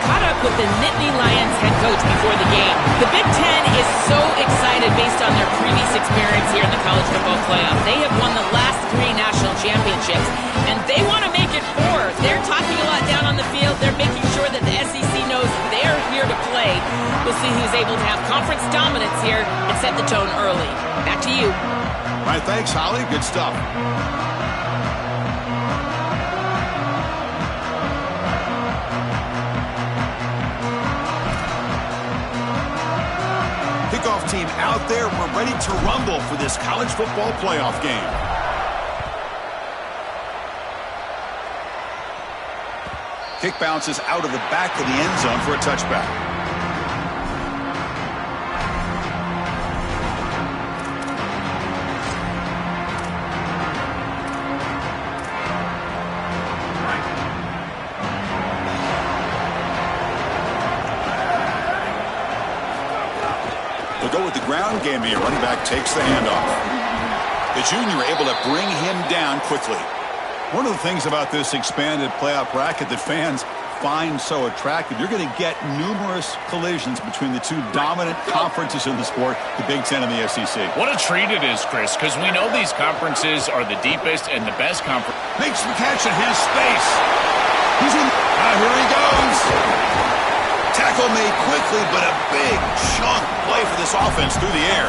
caught up with the Nittany Lions head coach before the game. The Big Ten is so excited based on their previous experience here in the college football playoff. They have won the last 3 national championships, and they want to make it 4. They're talking a lot down on the field. They're making sure that the SEC knows they're here to play. We'll see who's able to have conference dominance here and set the tone early. Back to you. All right, thanks, Holly. Good stuff. Kickoff team out there. We're ready to rumble for this college football playoff game. Kick bounces out of the back of the end zone for a touchback. They'll go with the ground game here. Running back takes the handoff. The junior able to bring him down quickly. One of the things about this expanded playoff bracket that fans find so attractive, you're going to get numerous collisions between the 2 dominant conferences in the sport, the Big Ten and the SEC. What a treat it is, Chris, because we know these conferences are the deepest and the best conference. Makes the catch and has space. He's in. Here he goes. Tackle made quickly, but a big chunk play for this offense through the air.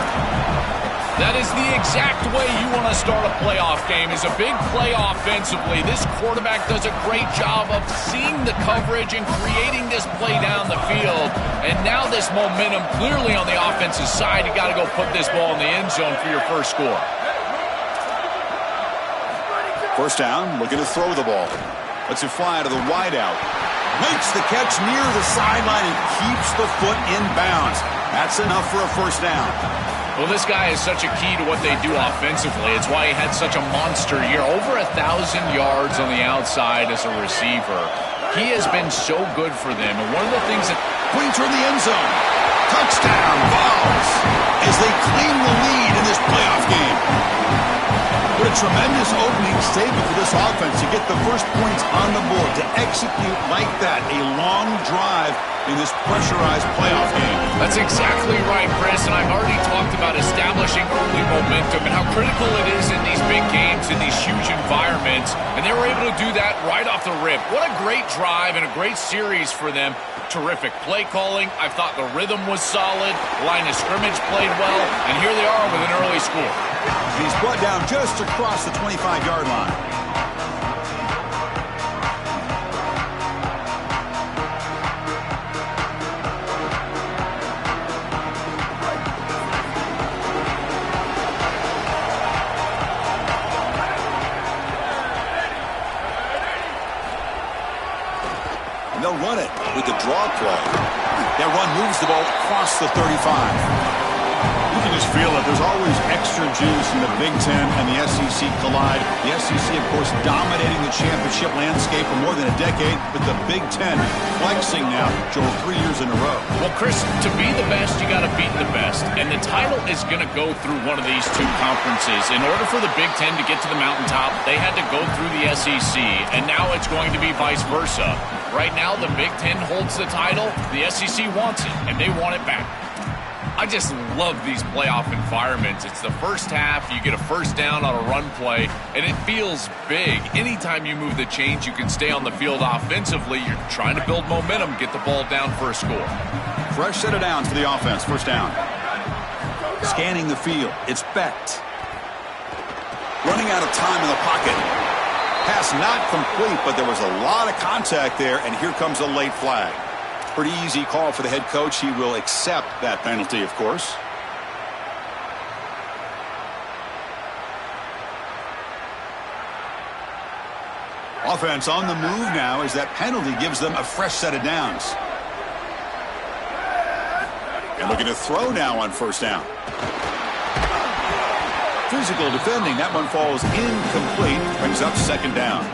That is the exact way you want to start a playoff game, is a big play offensively. This quarterback does a great job of seeing the coverage and creating this play down the field. And now this momentum clearly on the offensive side. You got to go put this ball in the end zone for your first score. First down, looking to throw the ball. Lets it fly to the wideout. Makes the catch near the sideline and keeps the foot in bounds. That's enough for a first down. Well, this guy is such a key to what they do offensively. It's why he had such a monster year. Over 1,000 yards on the outside as a receiver. He has been so good for them. And one of the things that... Pointing toward the end zone. Touchdown, Vols, as they claim the lead in this playoff game. What a tremendous opening statement for this offense to get the first points on the board, to execute like that, a long drive in this pressurized playoff game. That's exactly right, Chris, and I've already talked about establishing early momentum and how critical it is in these big games, in these huge environments, and they were able to do that right off the rip. What a great drive and a great series for them. Terrific play calling. I thought the rhythm was solid. Line of scrimmage played well, and here they are with an early score. He's brought down just across the 25-yard line. And they'll run it with the draw play. That run moves the ball across the 35. You can just feel it. There's always extra juice in the Big Ten and the SEC collide. The SEC, of course, dominating the championship landscape for more than a decade, but the Big Ten flexing now, Joel, 3 years in a row. Well, Chris, to be the best, you got to beat the best, and the title is going to go through one of these 2 conferences. In order for the Big Ten to get to the mountaintop, they had to go through the SEC, and now it's going to be vice versa. Right now, the Big Ten holds the title. The SEC wants it, and they want it back. I just love these playoff environments. It's the first half, you get a first down on a run play, and it feels big. Anytime you move the chains, you can stay on the field offensively. You're trying to build momentum, get the ball down for a score. Fresh set of downs for the offense, first down. Scanning the field, it's Becht. Running out of time in the pocket. Pass not complete, but there was a lot of contact there, and here comes a late flag. Pretty easy call for the head coach. He will accept that penalty, of course. Offense on the move now as that penalty gives them a fresh set of downs. And looking to throw now on first down. Physical defending. That one falls incomplete. Brings up second down.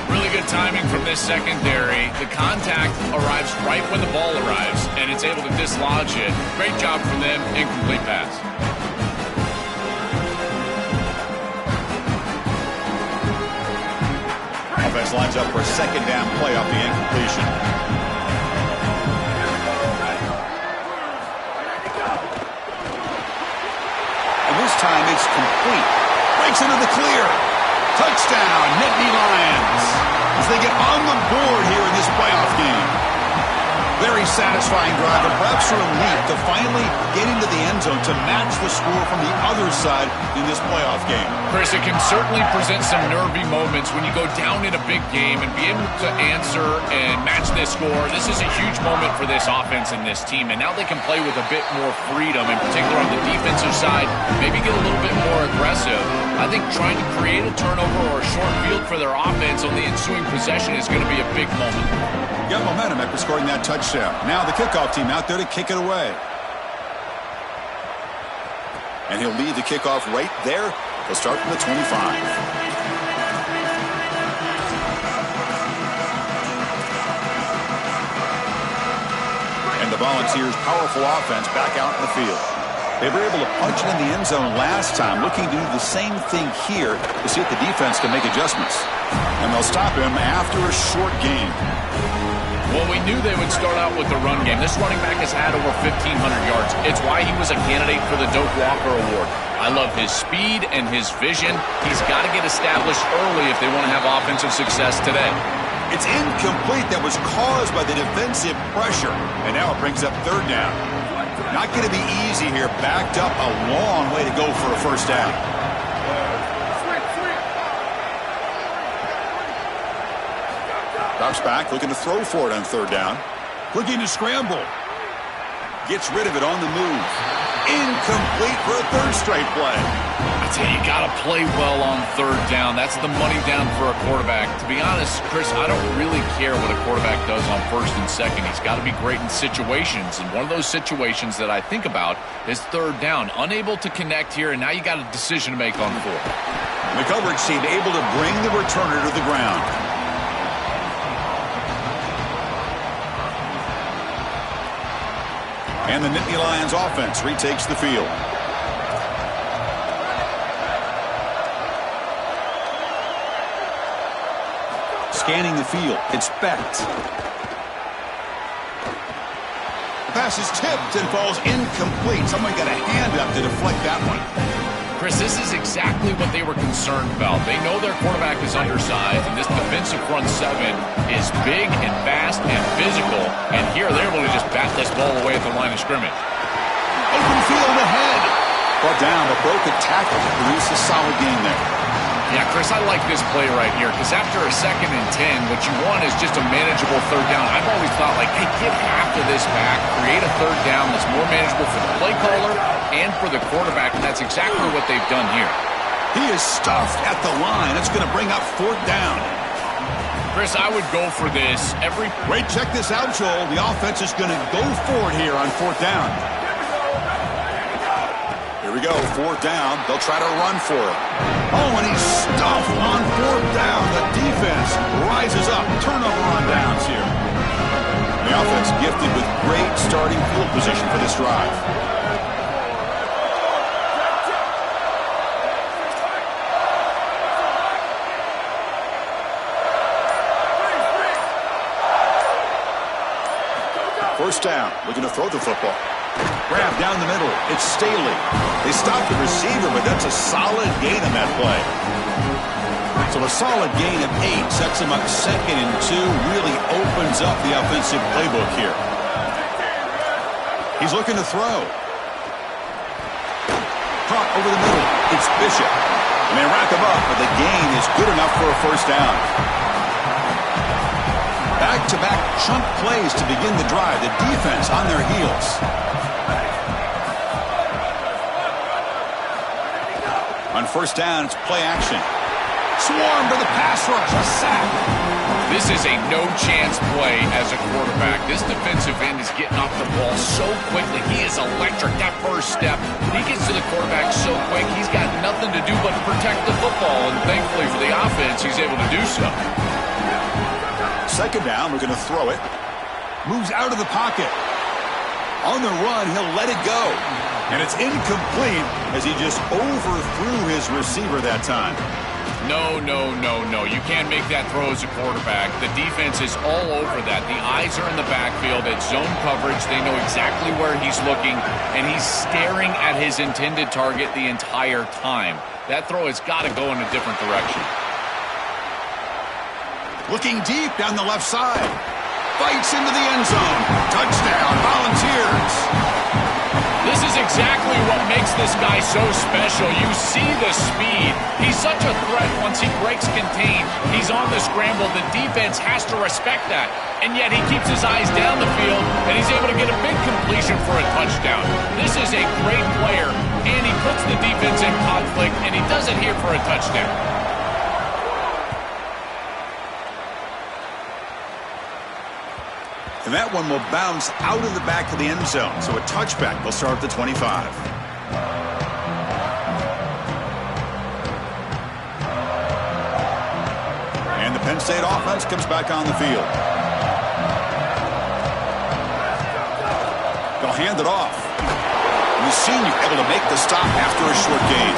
Really good timing from this secondary. The contact arrives right when the ball arrives, and it's able to dislodge it. Great job from them. Incomplete pass. Offense lines up for a second down play off the incompletion. incomplete. Breaks into the clear. Touchdown, Nittany Lions, as they get on the board here in this playoff game. Very satisfying drive, and perhaps a relief to finally get into the end zone to match the score from the other side in this playoff game. Chris, it can certainly present some nervy moments when you go down in a big game and be able to answer and match this score. This is a huge moment for this offense and this team, and now they can play with a bit more freedom, in particular on the defensive side, maybe get a little bit more aggressive. I think trying to create a turnover or a short field for their offense on the ensuing possession is going to be a big moment. Got momentum after scoring that touchdown. Now the kickoff team out there to kick it away. And he'll lead the kickoff right there. He'll start from the 25. And the Volunteers' powerful offense back out in the field. They were able to punch it in the end zone last time, looking to do the same thing here to see if the defense can make adjustments. And they'll stop him after a short game. Well, we knew they would start out with the run game. This running back has had over 1,500 yards. It's why he was a candidate for the Doak Walker Award. I love his speed and his vision. He's got to get established early if they want to have offensive success today. It's incomplete. That was caused by the defensive pressure. And now it brings up third down. Not going to be easy here. Backed up a long way to go for a first down. Drops back, looking to throw for it on third down. Looking to scramble. Gets rid of it on the move. Incomplete for a third straight play. I tell you, you got to play well on third down. That's the money down for a quarterback. To be honest, Chris, I don't really care what a quarterback does on first and second. He's got to be great in situations. And one of those situations that I think about is third down. Unable to connect here, and now you got a decision to make on fourth. The coverage team able to bring the returner to the ground. And the Nittany Lions offense retakes the field. Scanning the field. It's Becht. The pass is tipped and falls incomplete. Someone got a hand up to deflect that one. Chris, this is exactly what they were concerned about. They know their quarterback is undersized, and this defensive front seven is big and fast and physical. And here they're able to just bat this ball away at the line of scrimmage. Open field ahead. Brought down, but broke a tackle to produce a solid gain there. Yeah, Chris, I like this play right here because after a 2nd and 10, what you want is just a manageable third down. I've always thought, like, hey, get half of this back, create a third down that's more manageable for the play caller and for the quarterback, and that's exactly what they've done here. He is stuffed at the line. It's going to bring up fourth down. Chris, I would go for this every... Wait, check this out, Joel. The offense is going to go for it here on fourth down. Here we go, fourth down. They'll try to run for it. Oh, and he's stuffed on fourth down. The defense rises up. Turnover on downs here. The offense gifted with great starting field position for this drive. First down, looking to throw the football. Grab down the middle. It's Staley. They stop the receiver, but that's a solid gain on that play. So a solid gain of 8 sets him up 2nd and 2. Really opens up the offensive playbook here. He's looking to throw. Caught over the middle. It's Bishop. And they wrap him up, but the gain is good enough for a first down. Back-to-back chunk plays to begin the drive. The defense on their heels. On first down, it's play action. Swarm to the pass rush. A sack. This is a no-chance play as a quarterback. This defensive end is getting off the ball so quickly. He is electric. That first step, he gets to the quarterback so quick, he's got nothing to do but protect the football. And thankfully for the offense, he's able to do so. Second down, we're going to throw it. Moves out of the pocket. On the run, he'll let it go. And it's incomplete as he just overthrew his receiver that time. No, no, no, no. You can't make that throw as a quarterback. The defense is all over that. The eyes are in the backfield. It's zone coverage. They know exactly where he's looking, and he's staring at his intended target the entire time. That throw has got to go in a different direction. Looking deep down the left side. Fights into the end zone. Touchdown, Volunteers. This is exactly what makes this guy so special. You see the speed. He's such a threat once he breaks contain. He's on the scramble. The defense has to respect that. And yet he keeps his eyes down the field, and he's able to get a big completion for a touchdown. This is a great player, and he puts the defense in conflict, and he does it here for a touchdown. And that one will bounce out of the back of the end zone. So a touchback will start at the 25. And the Penn State offense comes back on the field. They'll hand it off. And the senior able to make the stop after a short gain.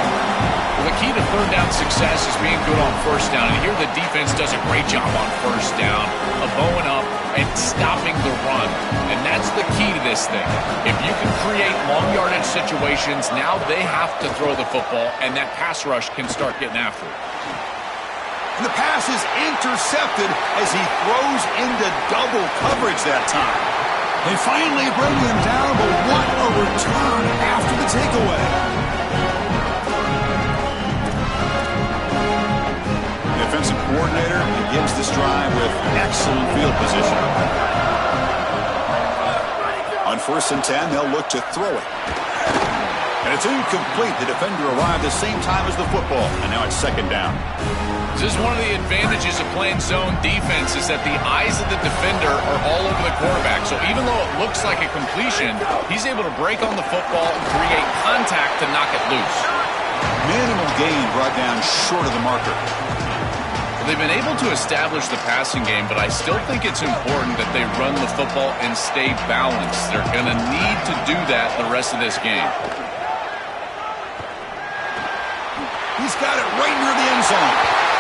Well, the key to third down success is being good on first down. And here the defense does a great job on first down of bowing up and stopping the run. And that's the key to this thing. If you can create long yardage situations, now they have to throw the football, and that pass rush can start getting after it. And the pass is intercepted as he throws into double coverage that time. They finally bring him down, but what a return after the takeaway. The offensive coordinator begins this drive with excellent field position. On 1st and 10, they'll look to throw it. And it's incomplete. The defender arrived the same time as the football, and now it's 2nd down. This is one of the advantages of playing zone defense is that the eyes of the defender are all over the quarterback. So even though it looks like a completion, he's able to break on the football and create contact to knock it loose. Minimal gain brought down short of the marker. They've been able to establish the passing game, but I still think it's important that they run the football and stay balanced. They're going to need to do that the rest of this game. He's got it right near the end zone.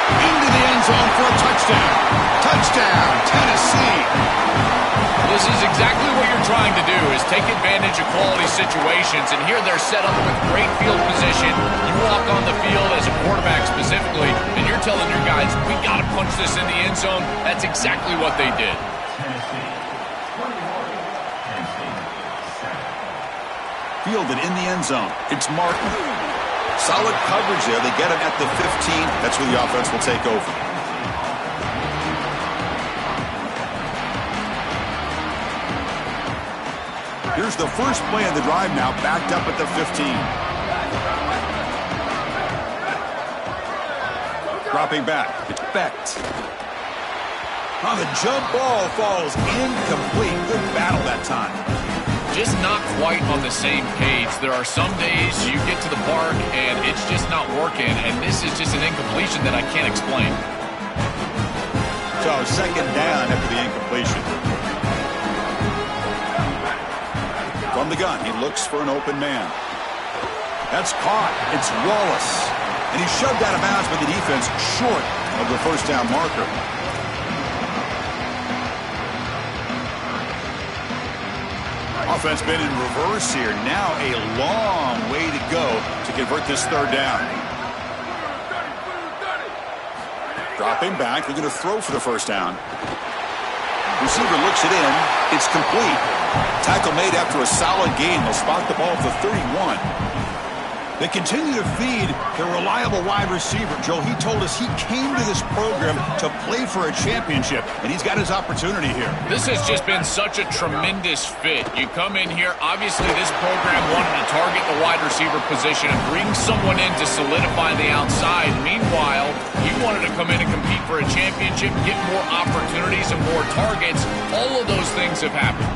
Into the end zone for a touchdown. Touchdown, Tennessee. This is exactly what you're trying to do, is take advantage of quality situations. And here they're set up with great field position. You walk on the field as a quarterback specifically, and you're telling your guys, we got to punch this in the end zone. That's exactly what they did. Fielded in the end zone. It's Martin. Solid coverage there. They get him at the 15. That's where the offense will take over. Here's the first play of the drive now, backed up at the 15. Dropping back. It's Becht. Oh, the jump ball falls incomplete. Good battle that time. Just not quite on the same page. There are some days you get to the park and it's just not working, and this is just an incompletion that I can't explain. So 2nd down after the incompletion. From the gun, he looks for an open man. That's caught. It's Wallace. And he's shoved out of bounds by the defense short of the 1st down marker. Offense been in reverse here. Now a long way to go to convert this 3rd down. Dropping back. They're going to throw for the 1st down. Receiver looks it in. It's complete. Tackle made after a solid gain. They'll spot the ball at the 31. They continue to feed their reliable wide receiver. Joe, he told us he came to this program to play for a championship, and he's got his opportunity here. This has just been such a tremendous fit. You come in here, obviously this program wanted to target the wide receiver position and bring someone in to solidify the outside. Meanwhile, he wanted to come in and compete for a championship, get more opportunities and more targets. All of those things have happened.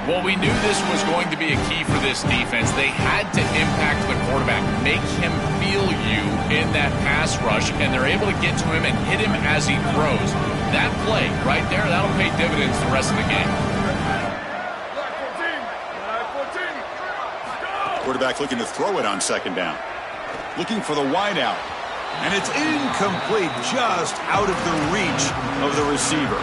Well, we knew this was going to be a key for this defense. They had to impact the quarterback, make him feel you in that pass rush, and they're able to get to him and hit him as he throws. That play right there, that'll pay dividends the rest of the game. Quarterback looking to throw it on 2nd down. Looking for the wideout. And it's incomplete, just out of the reach of the receiver.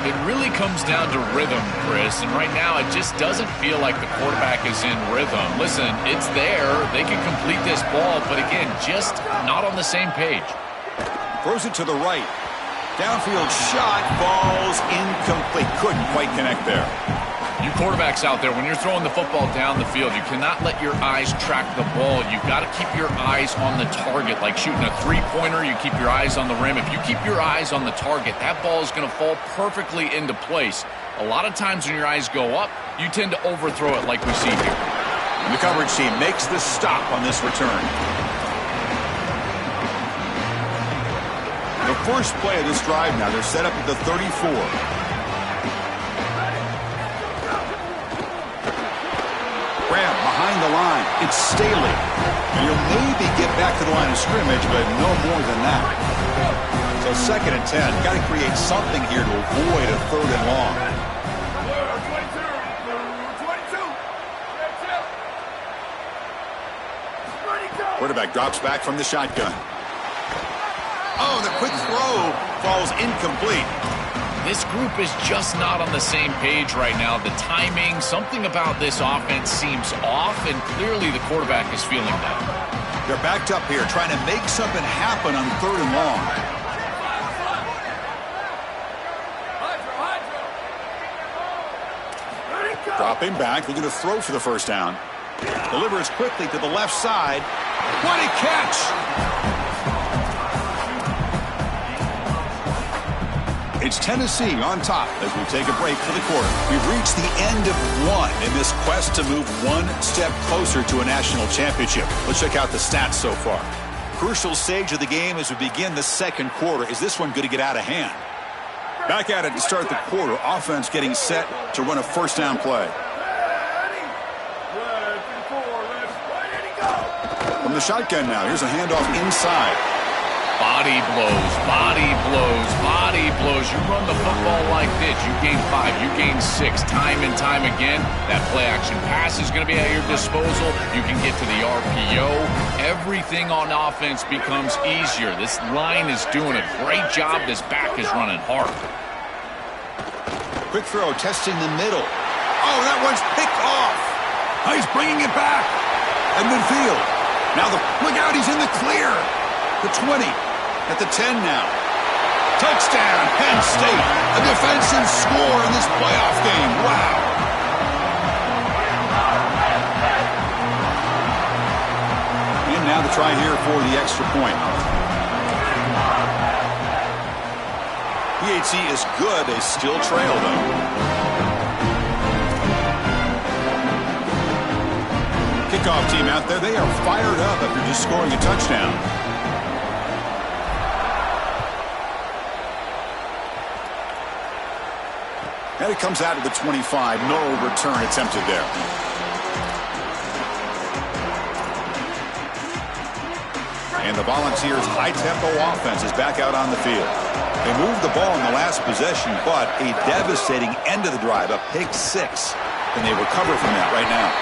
It really comes down to rhythm, Chris, and right now it just doesn't feel like the quarterback is in rhythm. Listen, it's there. They can complete this ball, but again, just not on the same page. Throws it to the right. Downfield shot falls incomplete. Couldn't quite connect there. You quarterbacks out there, when you're throwing the football down the field, you cannot let your eyes track the ball. You've got to keep your eyes on the target. Like shooting a three-pointer, you keep your eyes on the rim. If you keep your eyes on the target, that ball is going to fall perfectly into place. A lot of times when your eyes go up, you tend to overthrow it like we see here. And the coverage team makes the stop on this return. The first play of this drive now, they're set up at the 34. Grab behind the line. It's Staley. And he'll maybe get back to the line of scrimmage, but no more than that. So 2nd and 10. Got to create something here to avoid a 3rd and long. Quarterback drops back from the shotgun. Oh, the quick throw falls incomplete. This group is just not on the same page right now. The timing, something about this offense seems off, and clearly the quarterback is feeling that. They're backed up here, trying to make something happen on 3rd and long. Dropping back, looking to throw for the first down. Delivers quickly to the left side. What a catch! It's Tennessee on top as we take a break for the quarter. We've reached the end of one in this quest to move one step closer to a national championship. Let's check out the stats so far. Crucial stage of the game as we begin the 2nd quarter. Is this one going to get out of hand? Back at it to start the quarter. Offense getting set to run a first down play. From the shotgun now, here's a handoff inside. Body blows, body blows, body blows. You run the football like this, you gain 5, you gain 6, time and time again. That play action pass is going to be at your disposal. You can get to the RPO. Everything on offense becomes easier. This line is doing a great job. This back is running hard. Quick throw, testing the middle. Oh, that one's picked off. Oh, he's bringing it back at midfield. Now look out, he's in the clear. The 20, at the 10 now. Touchdown, Penn State. A defensive score in this playoff game. Wow. And now the try here for the extra point. PHC is good. They still trail, though. Kickoff team out there. They are fired up after just scoring a touchdown. And it comes out of the 25. No return attempted there. And the Volunteers' high-tempo offense is back out on the field. They moved the ball in the last possession, but a devastating end of the drive, a pick 6. And they recover from that right now.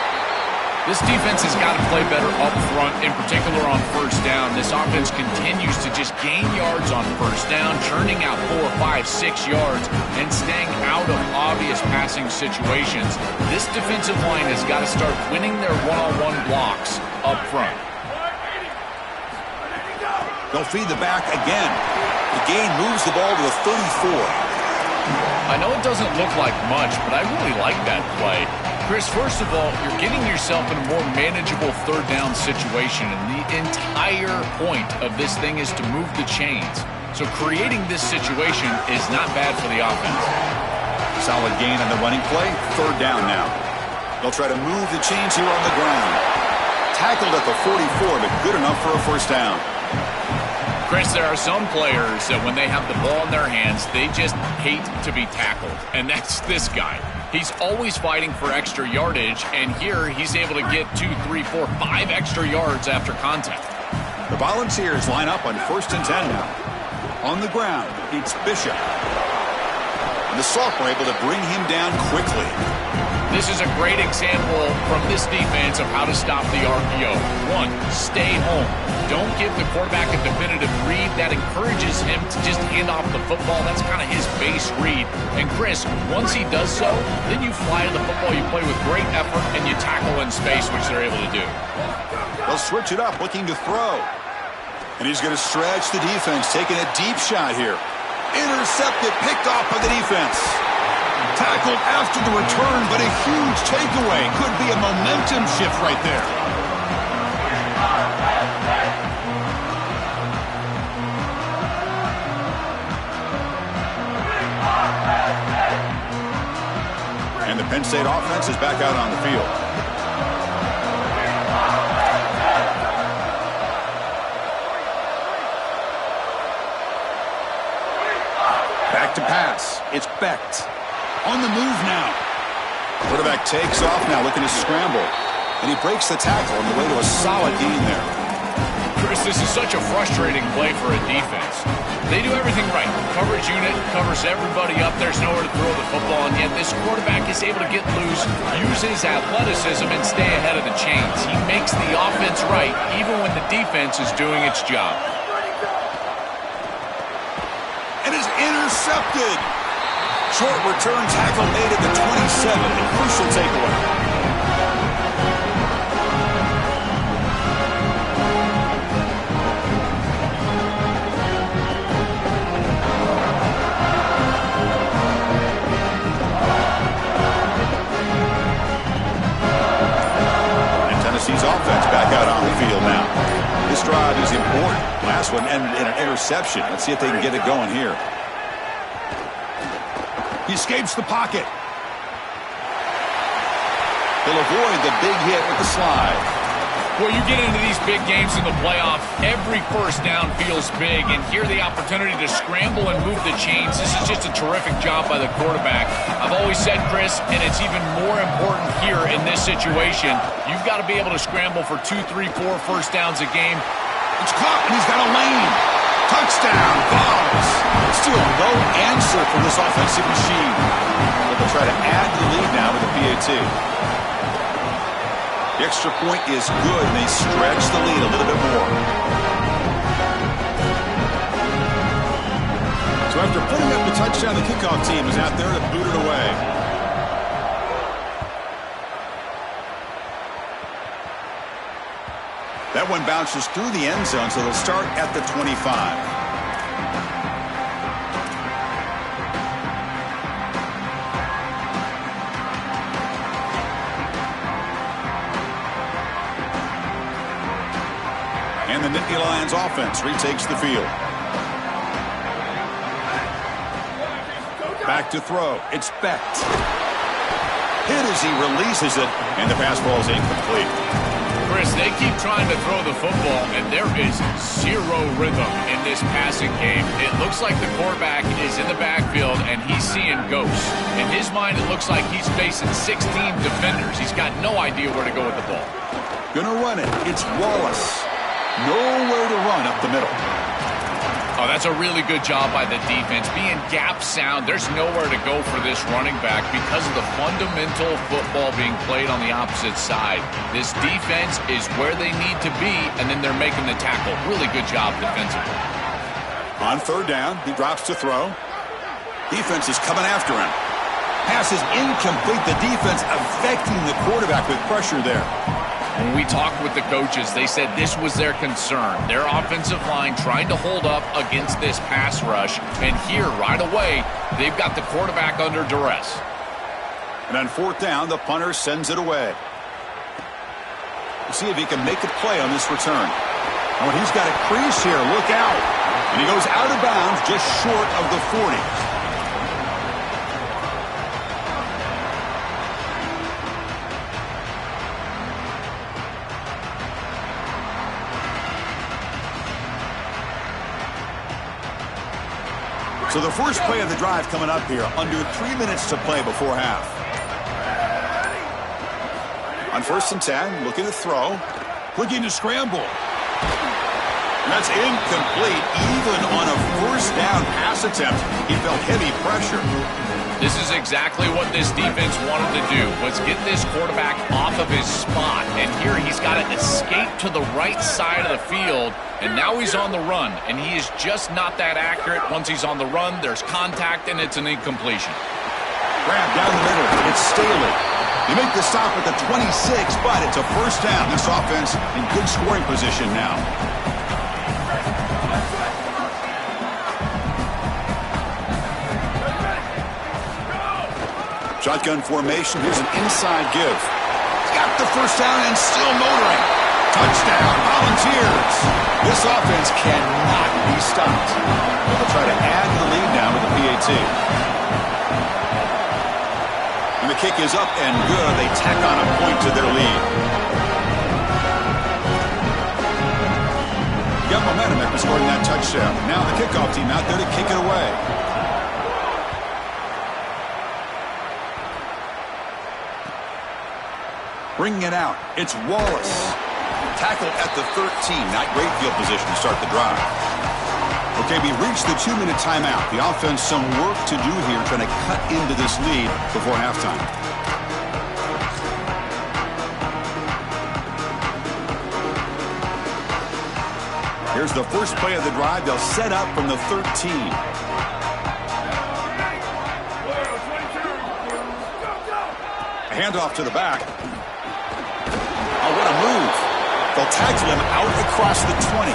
This defense has got to play better up front, in particular on first down. This offense continues to just gain yards on first down, churning out 4, 5, 6 yards, and staying out of obvious passing situations. This defensive line has got to start winning their one-on-one blocks up front. They'll feed the back again. The gain moves the ball to the 34. I know it doesn't look like much, but I really like that play. Chris, first of all, you're getting yourself in a more manageable 3rd down situation, and the entire point of this thing is to move the chains. So creating this situation is not bad for the offense. Solid gain on the running play. 3rd down now. They'll try to move the chains here on the ground. Tackled at the 44, but good enough for a first down. Chris, there are some players that when they have the ball in their hands, they just hate to be tackled. And that's this guy. He's always fighting for extra yardage, and here he's able to get 2, 3, 4, 5 extra yards after contact. The Volunteers line up on 1st and 10 now. On the ground, it's Bishop. And the sophomore able to bring him down quickly. This is a great example from this defense of how to stop the RPO. One, stay home. Don't give the quarterback a definitive read. That encourages him to just hand off the football. That's kind of his base read. And Chris, once he does so, then you fly to the football, you play with great effort, and you tackle in space, which they're able to do. They'll switch it up, looking to throw. And he's going to stretch the defense, taking a deep shot here. Intercepted, picked off by the defense. Tackled after the return, but a huge takeaway. Could be a momentum shift right there. And the Penn State offense is back out on the field. Back to pass. It's Becht. On the move now. Quarterback takes off now, looking to scramble. And he breaks the tackle on the way to a solid gain there. Chris, this is such a frustrating play for a defense. They do everything right. Coverage unit covers everybody up. There's nowhere to throw the football, and yet this quarterback is able to get loose, use his athleticism, and stay ahead of the chains. He makes the offense right, even when the defense is doing its job. And is intercepted. Short return tackle made at the 27. A crucial takeaway. And Tennessee's offense back out on the field now. This drive is important. Last one ended in an interception. Let's see if they can get it going here. He escapes the pocket. He'll avoid the big hit with the slide. Well, you get into these big games in the playoff, every first down feels big, and here the opportunity to scramble and move the chains. This is just a terrific job by the quarterback. I've always said, Chris, and it's even more important here in this situation, you've got to be able to scramble for 2, 3, 4 first downs a game. It's caught, and he's got a lane. Touchdown, Vols. Still no answer from this offensive machine. But they'll try to add to the lead now with a PAT. The extra point is good, and they stretch the lead a little bit more. So after putting up the touchdown, the kickoff team is out there to boot it away. That one bounces through the end zone, so they'll start at the 25. And the Nittany Lions offense retakes the field. Back to throw. It's Becht. Hit as he releases it, and the pass ball is incomplete. Chris, they keep trying to throw the football, and there is zero rhythm in this passing game. It looks like the quarterback is in the backfield, and he's seeing ghosts. In his mind, it looks like he's facing 16 defenders. He's got no idea where to go with the ball. Gonna run it. It's Wallace. Nowhere to run up the middle. Oh, that's a really good job by the defense. Being gap sound, there's nowhere to go for this running back because of the fundamental football being played on the opposite side. This defense is where they need to be, and then they're making the tackle. Really good job defensively. On third down, he drops to throw. Defense is coming after him. Pass is incomplete. The defense affecting the quarterback with pressure there. When we talked with the coaches, they said this was their concern. Their offensive line trying to hold up against this pass rush. And here, right away, they've got the quarterback under duress. And on fourth down, the punter sends it away. We'll see if he can make a play on this return. Oh, and he's got a crease here. Look out. And he goes out of bounds just short of the 40. So the first play of the drive coming up here, under 3 minutes to play before half. On 1st and 10, looking to throw, looking to scramble. And that's incomplete. Even on a first down pass attempt, he felt heavy pressure. This is exactly what this defense wanted to do, was get this quarterback off of his spot. And here he's got to escape to the right side of the field, and now he's on the run. And he is just not that accurate. Once he's on the run, there's contact, and it's an incompletion. Grab down the middle. It's Staley. You make the stop at the 26, but it's a first down. This offense in good scoring position now. Shotgun formation. Here's an inside give. He's got the first down and still motoring. Touchdown, Volunteers. This offense cannot be stopped. They'll try to add to the lead now with the PAT. And the kick is up and good. They tack on a point to their lead. Got momentum after scoring that touchdown. Now the kickoff team out there to kick it away. Bringing it out, it's Wallace. Tackle at the 13. Not great field position to start the drive. Okay, we reached the 2-minute timeout. The offense some work to do here, trying to cut into this lead before halftime. Here's the first play of the drive. They'll set up from the 13. A handoff to the back. Oh, what a move. They'll tackle him out across the 20.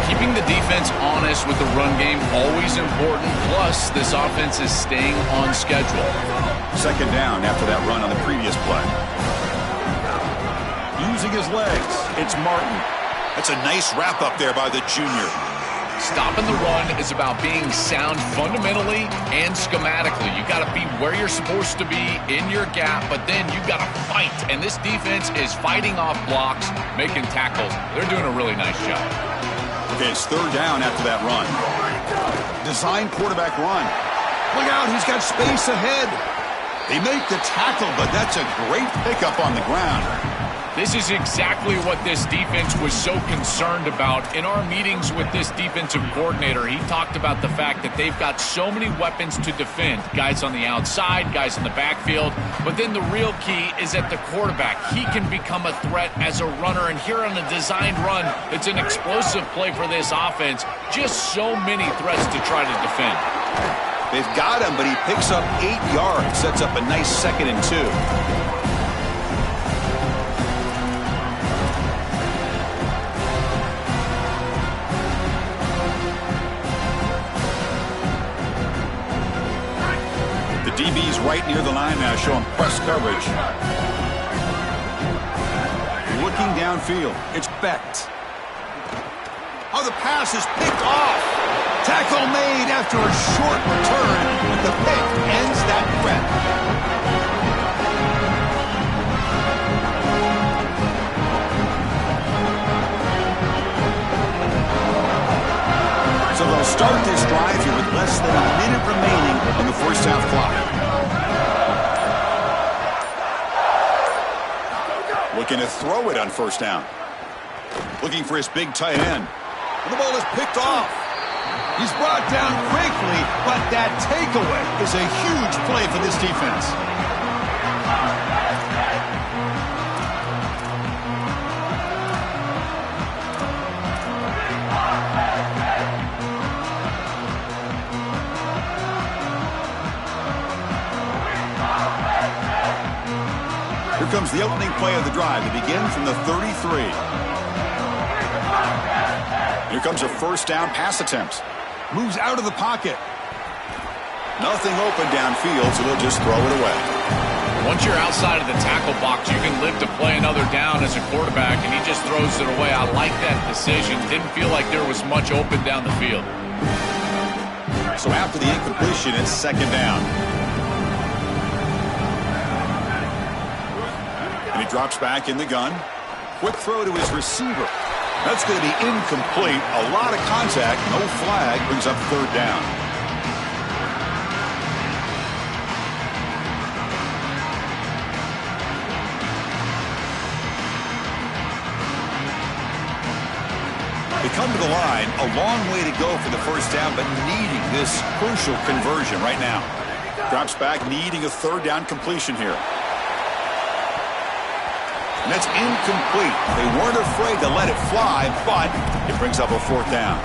Keeping the defense honest with the run game, always important. Plus, this offense is staying on schedule. Second down after that run on the previous play. Using his legs, it's Martin. That's a nice wrap up there by the junior. Stopping the run is about being sound fundamentally and schematically. You got to be where you're supposed to be in your gap, but then you got to fight. And this defense is fighting off blocks, making tackles. They're doing a really nice job. Okay, it's third down after that run. Design quarterback run. Look out, he's got space ahead. They make the tackle, but that's a great pickup on the ground. This is exactly what this defense was so concerned about. In our meetings with this defensive coordinator, he talked about the fact that they've got so many weapons to defend. Guys on the outside, guys in the backfield. But then the real key is at the quarterback. He can become a threat as a runner. And here on a designed run, it's an explosive play for this offense. Just so many threats to try to defend. They've got him, but he picks up 8 yards. Sets up a nice 2nd and 2. DB's right near the line now, showing press coverage. Looking downfield, it's Becht. Oh, the pass is picked off. Tackle made after a short return, but the pick ends that threat. So they'll start this drive here with less than a minute remaining on the first half clock. Looking to throw it on first down. Looking for his big tight end. And the ball is picked off. He's brought down quickly, but that takeaway is a huge play for this defense. Here comes the opening play of the drive to begin from the 33. Here comes a first down pass attempt. Moves out of the pocket. Nothing open downfield, so they'll just throw it away. Once you're outside of the tackle box, you can live to play another down as a quarterback, and he just throws it away. I like that decision. Didn't feel like there was much open down the field. So after the incompletion, it's second down. And he drops back in the gun. Quick throw to his receiver. That's going to be incomplete. A lot of contact. No flag. Brings up third down. They come to the line. A long way to go for the first down, but needing this crucial conversion right now. Drops back, needing a third down completion here. And that's incomplete. They weren't afraid to let it fly, but it brings up a fourth down.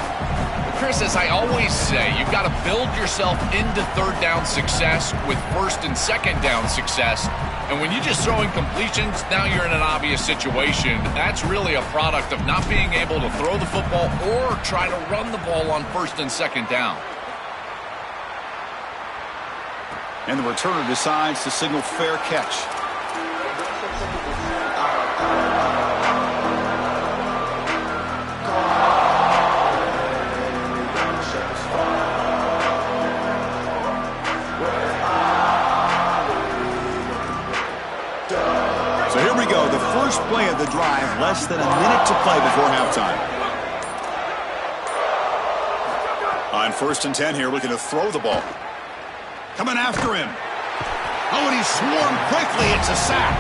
Chris, as I always say, you've got to build yourself into third down success with first and second down success. And when you just throw in completions, now you're in an obvious situation. That's really a product of not being able to throw the football or try to run the ball on first and second down. And the returner decides to signal fair catch. So here we go, the first play of the drive, less than a minute to play before halftime. On 1st and 10 here, looking to throw the ball. Coming after him. Oh, and he's swarmed quickly. It's a sack.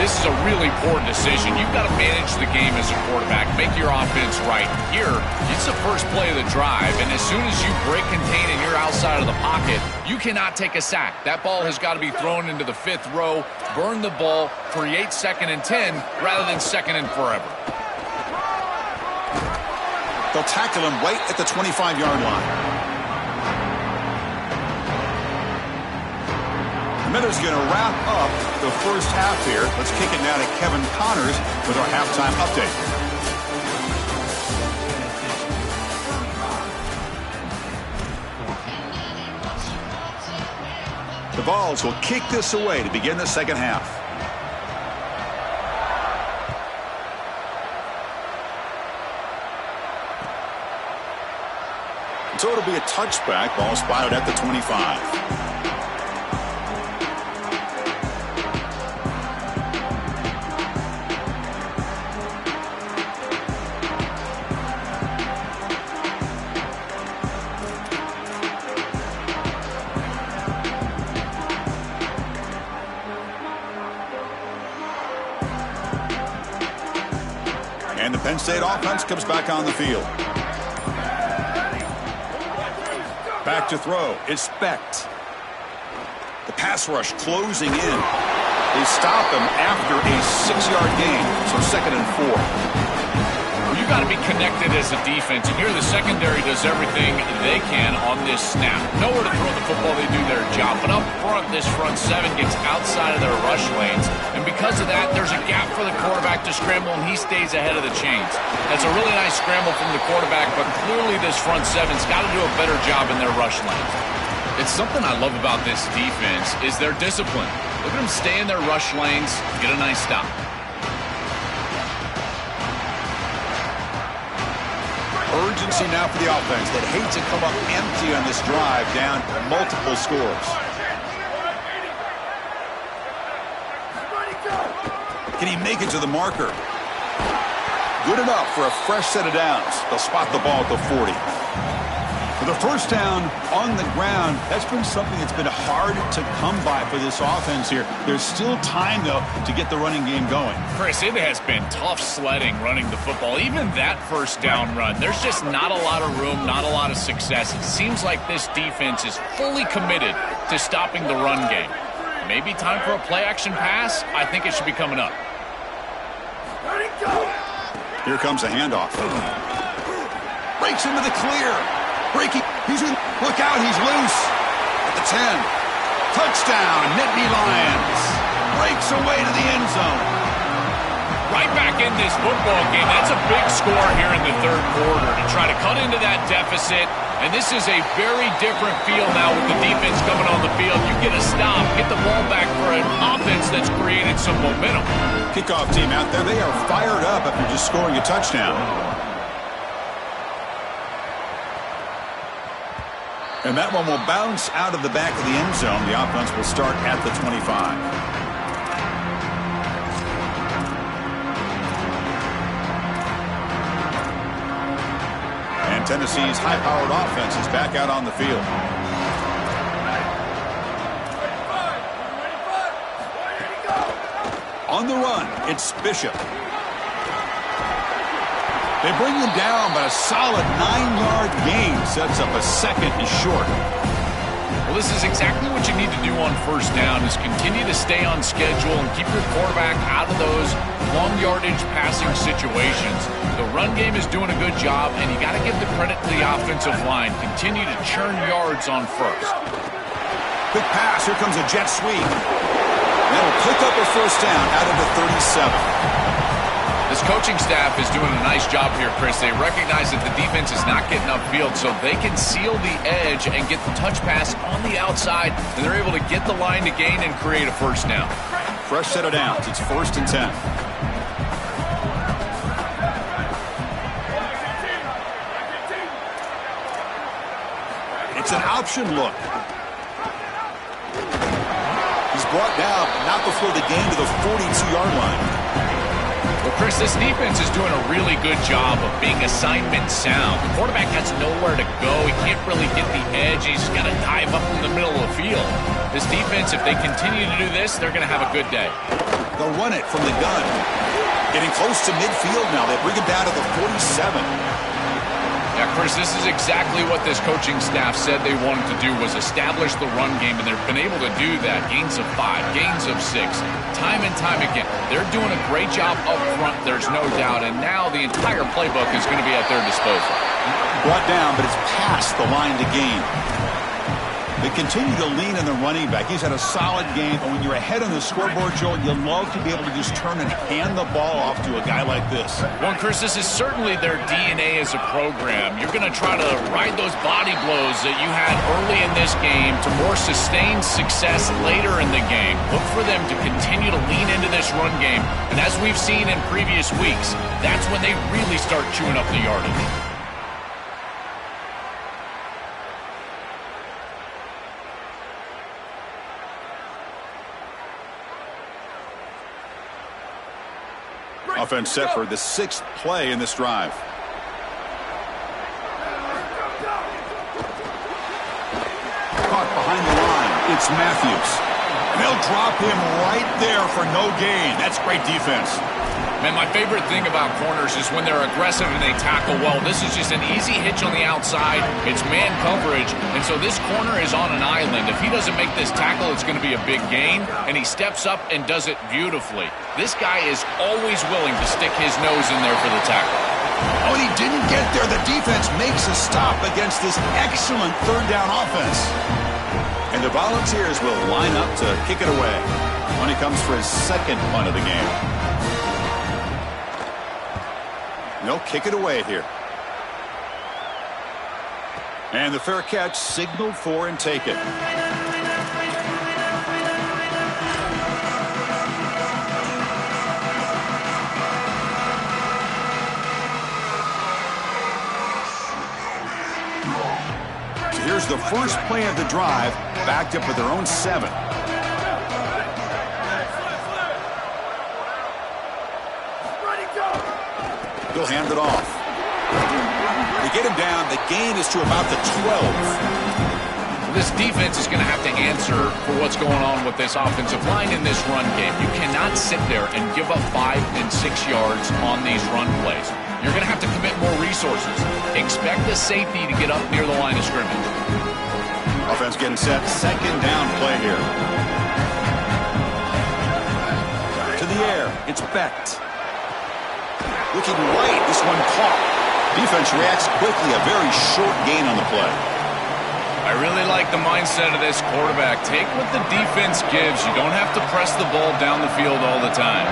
This is a really important decision. You've got to manage the game as a quarterback, make your offense right. Here, it's the first play of the drive, and as soon as you break contain and you're outside of the pocket, you cannot take a sack. That ball has got to be thrown into the 5th row, burn the ball, create 2nd and 10 rather than 2nd and forever. They'll tackle him right at the 25-yard line. Miller's going to wrap up the first half here. Let's kick it now to Kevin Connors with our halftime update. The Vols will kick this away to begin the second half. So it'll be a touchback. Ball spotted at the 25. And the Penn State offense comes back on the field. Back to throw. It's Specht. The pass rush closing in. They stop him after a 6-yard gain. So 2nd and 4. Well, you got to be connected as a defense. And here the secondary does everything they can on this snap. Nowhere to throw the football, they do their job. But up front, this front 7 gets outside of their rush lanes. And because of that, there's a gap for the quarterback to scramble, and he stays ahead of the chains. That's a really nice scramble from the quarterback, but clearly this front 7's got to do a better job in their rush lanes. It's something I love about this defense is their discipline. Look at them stay in their rush lanes, get a nice stop. Urgency now for the offense that hate to come up empty on this drive, down multiple scores. Can he make it to the marker? Good enough for a fresh set of downs. They'll spot the ball at the 40. For the first down on the ground, that's been something that's been hard to come by for this offense here. There's still time, though, to get the running game going. Chris, it has been tough sledding running the football. Even that first down run, there's just not a lot of room, not a lot of success. It seems like this defense is fully committed to stopping the run game. Maybe time for a play-action pass? I think it should be coming up. Here comes a handoff. Breaks into the clear. Breaking. He's in. Look out, he's loose. At the 10. Touchdown, Nittany Lions. Breaks away to the end zone. Right back in this football game. That's a big score here in the 3rd quarter to try to cut into that deficit. And this is a very different feel now with the defense coming on the field. You get a stop, get the ball back for an offense that's created some momentum. Kickoff team out there, they are fired up after just scoring a touchdown. And that one will bounce out of the back of the end zone. The offense will start at the 25. And Tennessee's high-powered offense is back out on the field. On the run, it's Bishop. They bring him down, but a solid 9-yard gain sets up a 2nd and short. Well, Well, this is exactly what you need to do on first down is continue to stay on schedule and keep your quarterback out of those long yardage passing situations. The run game is doing a good job, and you got to give the credit to the offensive line. Continue to churn yards on first. Quick pass. Here comes a jet sweep. That'll pick up a first down out of the 37. This coaching staff is doing a nice job here, Chris. They recognize that the defense is not getting upfield, so they can seal the edge and get the touch pass on the outside, and they're able to get the line to gain and create a first down. Fresh set of downs. It's 1st and 10. It's an option look. He's brought down, not before the gain to the 42-yard line. Well, Chris, this defense is doing a really good job of being assignment sound. The quarterback has nowhere to go. He can't really get the edge. He's got to dive up in the middle of the field. This defense, if they continue to do this, they're going to have a good day. They'll run it from the gun. Getting close to midfield now. They bring him down to the 47. Yeah, Chris, this is exactly what this coaching staff said they wanted to do was establish the run game, and they've been able to do that. Gains of 5, gains of 6, time and time again. They're doing a great job up front, there's no doubt, and now the entire playbook is going to be at their disposal. Brought down, but it's past the line to gain. They continue to lean in the running back. He's had a solid game, and when you're ahead on the scoreboard, Joel, you love to be able to just turn and hand the ball off to a guy like this. Well, Chris, this is certainly their DNA as a program. You're going to try to ride those body blows that you had early in this game to more sustained success later in the game. Look for them to continue to lean into this run game, and as we've seen in previous weeks, that's when they really start chewing up the yardage. Offense set for the 6th play in this drive. Caught behind the line. It's Matthews. And they'll drop him right there for no gain. That's great defense. Man, my favorite thing about corners is when they're aggressive and they tackle well. This is just an easy hitch on the outside. It's man coverage, and so this corner is on an island. If he doesn't make this tackle, it's going to be a big gain, and he steps up and does it beautifully. This guy is always willing to stick his nose in there for the tackle. Oh, and he didn't get there. The defense makes a stop against this excellent third down offense. And the Volunteers will line up to kick it away when he comes for his 2nd punt of the game. They'll kick it away here. And the fair catch signaled for and taken. So here's the first play of the drive, backed up with their own 7. He'll hand it off. They get him down. The gain is to about the 12. This defense is going to have to answer for what's going on with this offensive line in this run game. You cannot sit there and give up 5 and 6 yards on these run plays. You're going to have to commit more resources. Expect the safety to get up near the line of scrimmage. Offense getting set. 2nd down play here. To the air. It's Becht. Looking right, this one caught. Defense reacts quickly, a very short gain on the play. I really like the mindset of this quarterback. Take what the defense gives. You don't have to press the ball down the field all the time.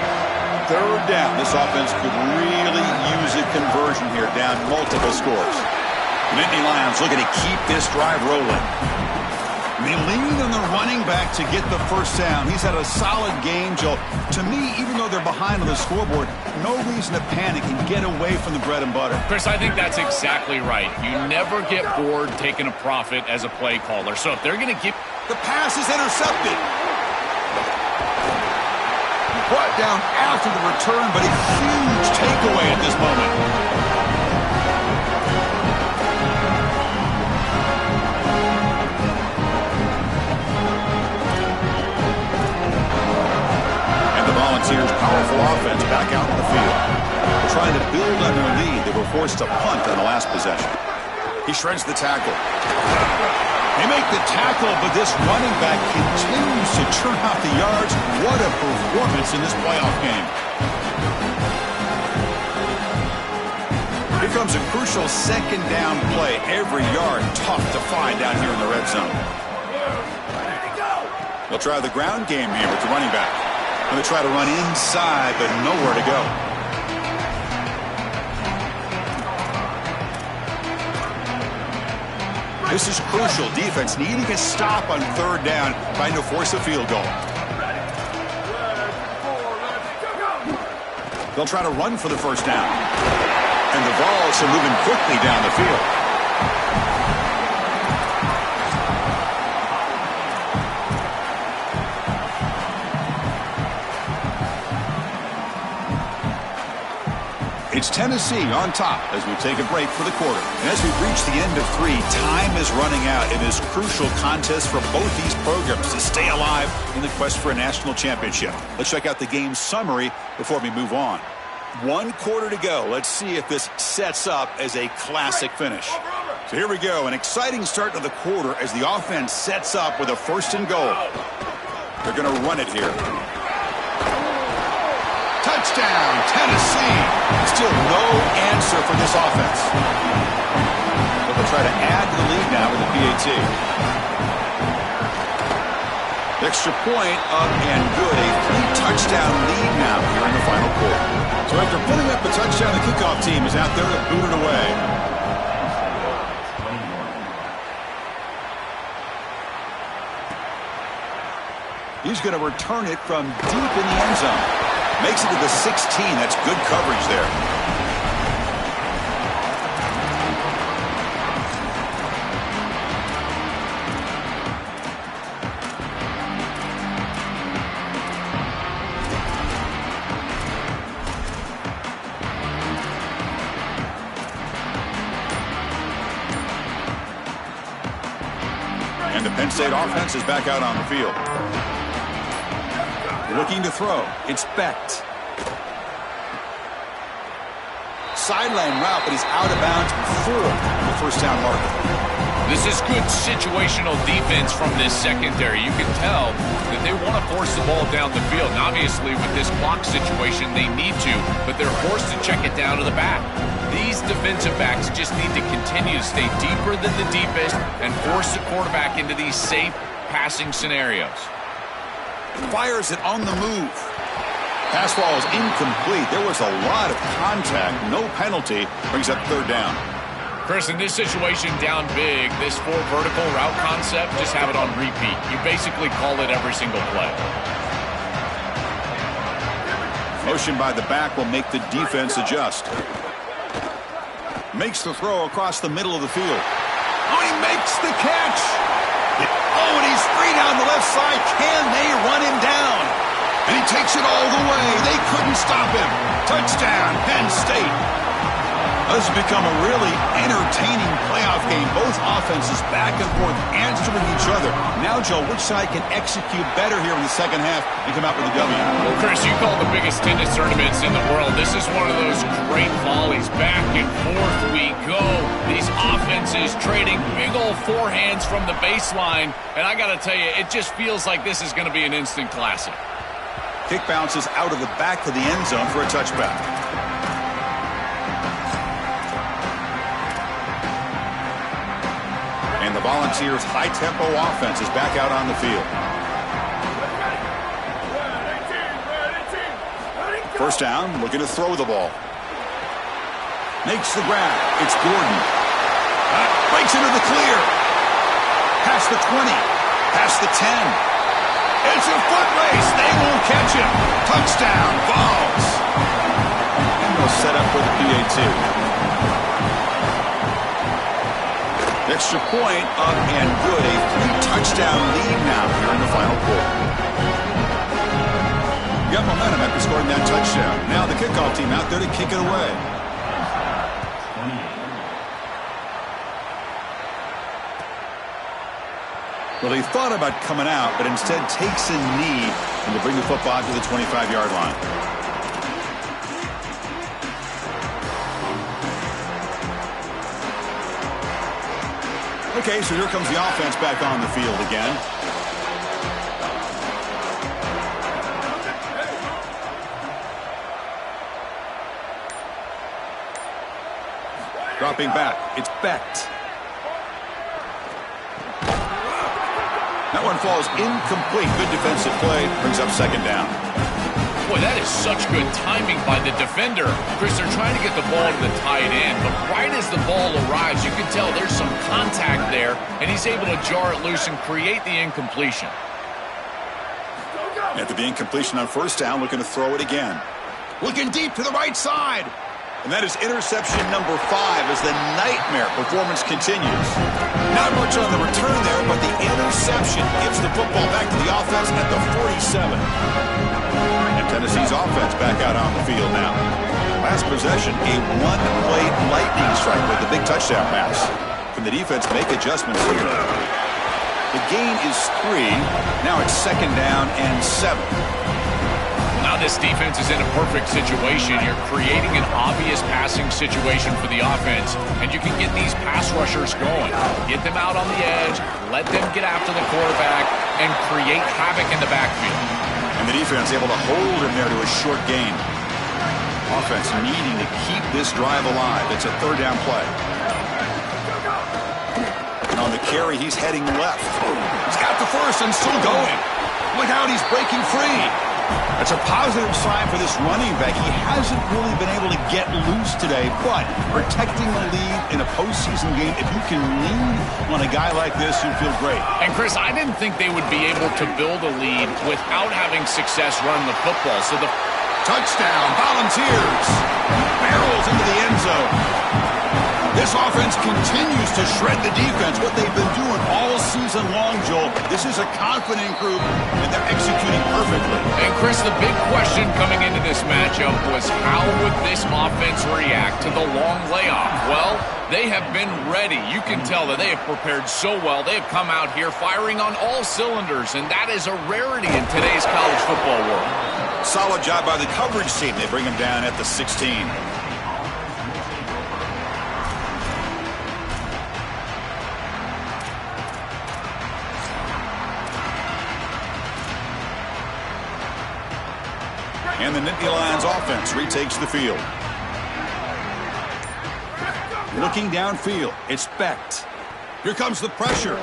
3rd down. This offense could really use a conversion here, down multiple scores. Nittany Lions looking to keep this drive rolling. And they lean on the running back to get the first down. He's had a solid game, Joe. To me, even though they're behind on the scoreboard, no reason to panic and get away from the bread and butter. Chris, I think that's exactly right. You never get bored taking a profit as a play caller. So if they're going to give... The pass is intercepted. Brought down after the return, but a huge takeaway at this moment. Volunteers' powerful offense back out in the field. Trying to build on their lead. They were forced to punt on the last possession. He shreds the tackle. They make the tackle, but this running back continues to churn out the yards. What a performance in this playoff game. Here comes a crucial second down play. Every yard tough to find down here in the red zone. They'll try the ground game here with the running back. Going to try to run inside, but nowhere to go. This is crucial. Defense needing a stop on third down, trying to force a field goal. They'll try to run for the first down. And the Vols are moving quickly down the field. It's Tennessee on top as we take a break for the quarter. And as we reach the end of 3, time is running out. It is a crucial contest for both these programs to stay alive in the quest for a national championship. Let's check out the game summary before we move on. 1 quarter to go. Let's see if this sets up as a classic finish. So here we go. An exciting start to the quarter as the offense sets up with a 1st and goal. They're going to run it here. Touchdown, Tennessee. Still no answer for this offense. But they'll try to add to the lead now with the PAT. Extra point up and good. A 3-touchdown lead now here in the final quarter. So after putting up the touchdown, the kickoff team is out there to boot it away. He's going to return it from deep in the end zone. Makes it to the 16. That's good coverage there. And the Penn State offense is back out on the field. Looking to throw. It's Becht. Sideline route, but he's out of bounds before the first down marker. This is good situational defense from this secondary. You can tell that they want to force the ball down the field. And obviously, with this clock situation, they need to, but they're forced to check it down to the back. These defensive backs just need to continue to stay deeper than the deepest and force the quarterback into these safe passing scenarios. Fires it on the move. Pass ball is incomplete. There was a lot of contact. No penalty. Brings up 3rd down. Chris, in this situation, down big, this 4 vertical route concept, just have it on repeat. You basically call it every single play. Motion by the back will make the defense adjust. Makes the throw across the middle of the field. Oh, he makes the catch. Oh, and he's free down the left side. Can they run him down? And he takes it all the way. They couldn't stop him. Touchdown, Penn State. This has become a really entertaining playoff game. Both offenses back and forth answering each other. Now, Joe, which side can execute better here in the second half and come out with a W? Well, Chris, you call the biggest tennis tournaments in the world. This is one of those great volleys. Back and forth we go. These offenses trading big old forehands from the baseline. And I got to tell you, it just feels like this is going to be an instant classic. Kick bounces out of the back of the end zone for a touchback. And the Volunteers' high-tempo offense is back out on the field. First down, looking to throw the ball. Makes the grab. It's Gordon. Breaks into the clear. Past the 20. Past the 10. It's a foot race. They won't catch him. Touchdown, Vols. And they'll set up for the PAT. Extra point up and good. A 3-touchdown lead now here in the final quarter. Got momentum after scoring that touchdown. Now the kickoff team out there to kick it away. Well, he thought about coming out, but instead takes a knee and to bring the football to the 25-yard line. Okay, so here comes the offense back on the field again. Dropping back, it's Becht. That one falls incomplete. Good defensive play, brings up second down. Boy, that is such good timing by the defender. Chris, they're trying to get the ball to the tight end, but right as the ball arrives, you can tell there's some contact there, and he's able to jar it loose and create the incompletion. After the incompletion on first down, looking to throw it again. Looking deep to the right side. And that is interception number 5 as the nightmare performance continues. Not much on the return there, but the interception gives the football back to the offense at the 47. And Tennessee's offense back out on the field now. Last possession, a one-play lightning strike with the big touchdown pass. Can the defense make adjustments here? The gain is 3. Now it's second down and 7. Now this defense is in a perfect situation. You're creating an obvious passing situation for the offense, and you can get these pass rushers going. Get them out on the edge, let them get after the quarterback, and create havoc in the backfield. And the defense able to hold him there to a short gain. Offense needing to keep this drive alive. It's a third down play. And on the carry, he's heading left. He's got the first and still going. Look out, he's breaking free. That's a positive sign for this running back. He hasn't really been able to get loose today, but protecting the lead in a postseason game, if you can lean on a guy like this, you feel great. And Chris, I didn't think they would be able to build a lead without having success running the football. So the touchdown, Volunteers, barrels into the end zone. This offense continues to shred the defense, what they've been doing all season long, Joel. This is a confident group, and they're executing perfectly. And, Chris, the big question coming into this matchup was how would this offense react to the long layoff? Well, they have been ready. You can tell that they have prepared so well. They have come out here firing on all cylinders, and that is a rarity in today's college football world. Solid job by the coverage team. They bring him down at the 16. And the Nittany Lions offense retakes the field. Looking downfield, it's Becht. Here comes the pressure.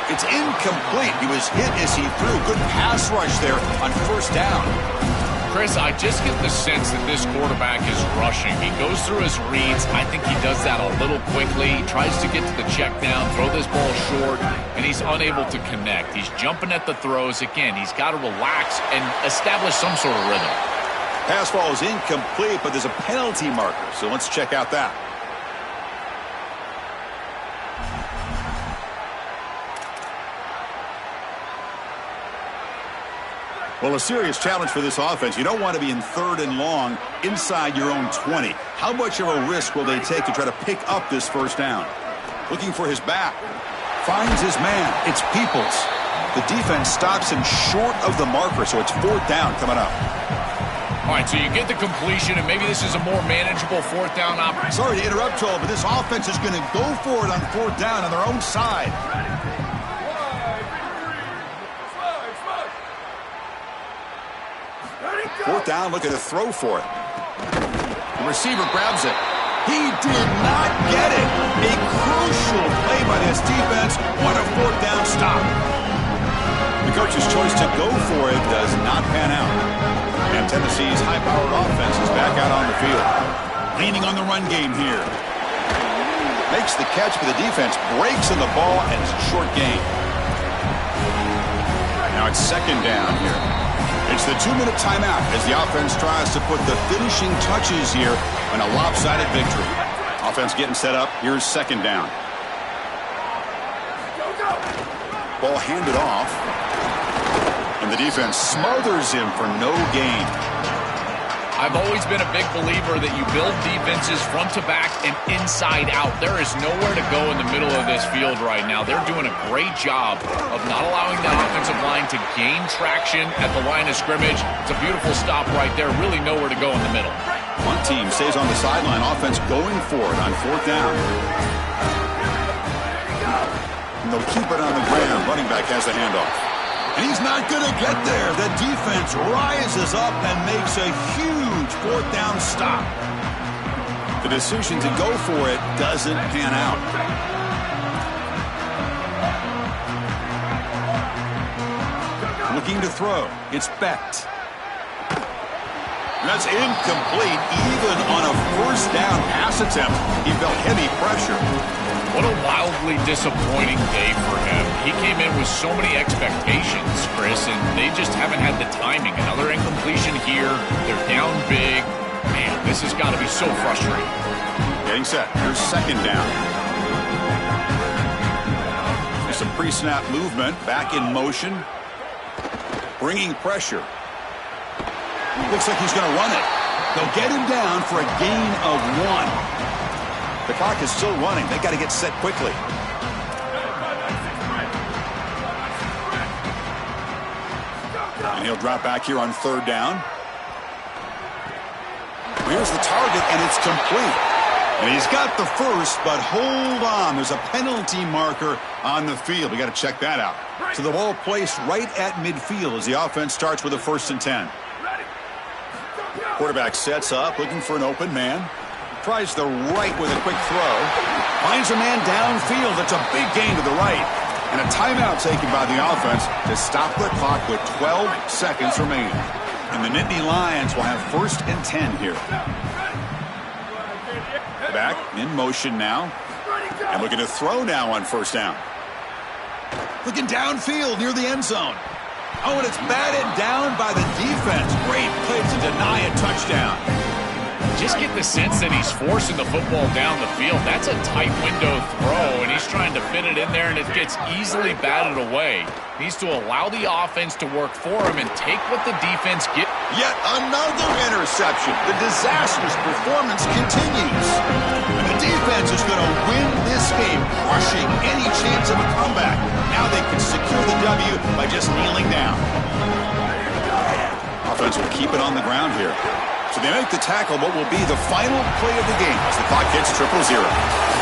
It's incomplete. He was hit as he threw. Good pass rush there on first down. Chris, I just get the sense that this quarterback is rushing. He goes through his reads. I think he does that a little quickly. He tries to get to the check down, throw this ball short, and he's unable to connect. He's jumping at the throws. Again, he's got to relax and establish some sort of rhythm. Pass ball is incomplete, but there's a penalty marker, so let's check out that. Well, a serious challenge for this offense. You don't want to be in third and long inside your own 20. How much of a risk will they take to try to pick up this first down? Looking for his back. Finds his man. It's Peoples. The defense stops him short of the marker, so it's fourth down coming up. All right, so you get the completion, and maybe this is a more manageable fourth down option. Sorry to interrupt, Joel, but this offense is going to go for it on fourth down on their own side. Fourth down, looking to throw for it. The receiver grabs it. He did not get it. A crucial play by this defense. What a fourth down stop. The coach's choice to go for it does not pan out. And Tennessee's high-powered offense is back out on the field. Leaning on the run game here. Makes the catch, but the defense breaks in the ball, and it's a short gain. Now it's second down here. It's the 2-minute timeout as the offense tries to put the finishing touches here on a lopsided victory. Offense getting set up. Here's second down. Ball handed off. And the defense smothers him for no gain. I've always been a big believer that you build defenses front to back and inside out. There is nowhere to go in the middle of this field right now. They're doing a great job of not allowing the offensive line to gain traction at the line of scrimmage. It's a beautiful stop right there. Really nowhere to go in the middle. One team stays on the sideline. Offense going for it on fourth down. and they'll keep it on the ground. Running back has the handoff. And he's not going to get there. The defense rises up and makes a huge fourth down stop. The decision to go for it doesn't pan out. Looking to throw. It's Becht. And that's incomplete. Even on a first down pass attempt, he felt heavy pressure. What a wildly disappointing day for him. He came in with so many expectations, Chris, and they just haven't had the timing. Another incompletion here. They're down big. Man, this has got to be so frustrating. Getting set. Here's second down. Some pre-snap movement. Back in motion. Bringing pressure. Looks like he's going to run it. They'll get him down for a gain of 1. The clock is still running. They got to get set quickly. And he'll drop back here on third down. Here's the target, and it's complete. And he's got the first, but hold on. There's a penalty marker on the field. We got to check that out. So the ball placed right at midfield as the offense starts with a 1st and 10. Quarterback sets up, looking for an open man. Tries the right with a quick throw. Finds a man downfield. That's a big gain to the right. And a timeout taken by the offense to stop the clock with 12 seconds remaining. And the Nittany Lions will have 1st and 10 here. Back in motion now. And looking to throw now on 1st down. Looking downfield near the end zone. Oh, and it's batted down by the defense. Great play to deny a touchdown. Just get the sense that he's forcing the football down the field. That's a tight window throw, and he's trying to fit it in there, and it gets easily batted away. Needs to allow the offense to work for him and take what the defense gets. Yet another interception. The disastrous performance continues. And the defense is going to win this game, crushing any chance of a comeback. Now they can secure the W by just kneeling down. Offense will keep it on the ground here. So they make the tackle, what will be the final play of the game as the clock hits 0-0.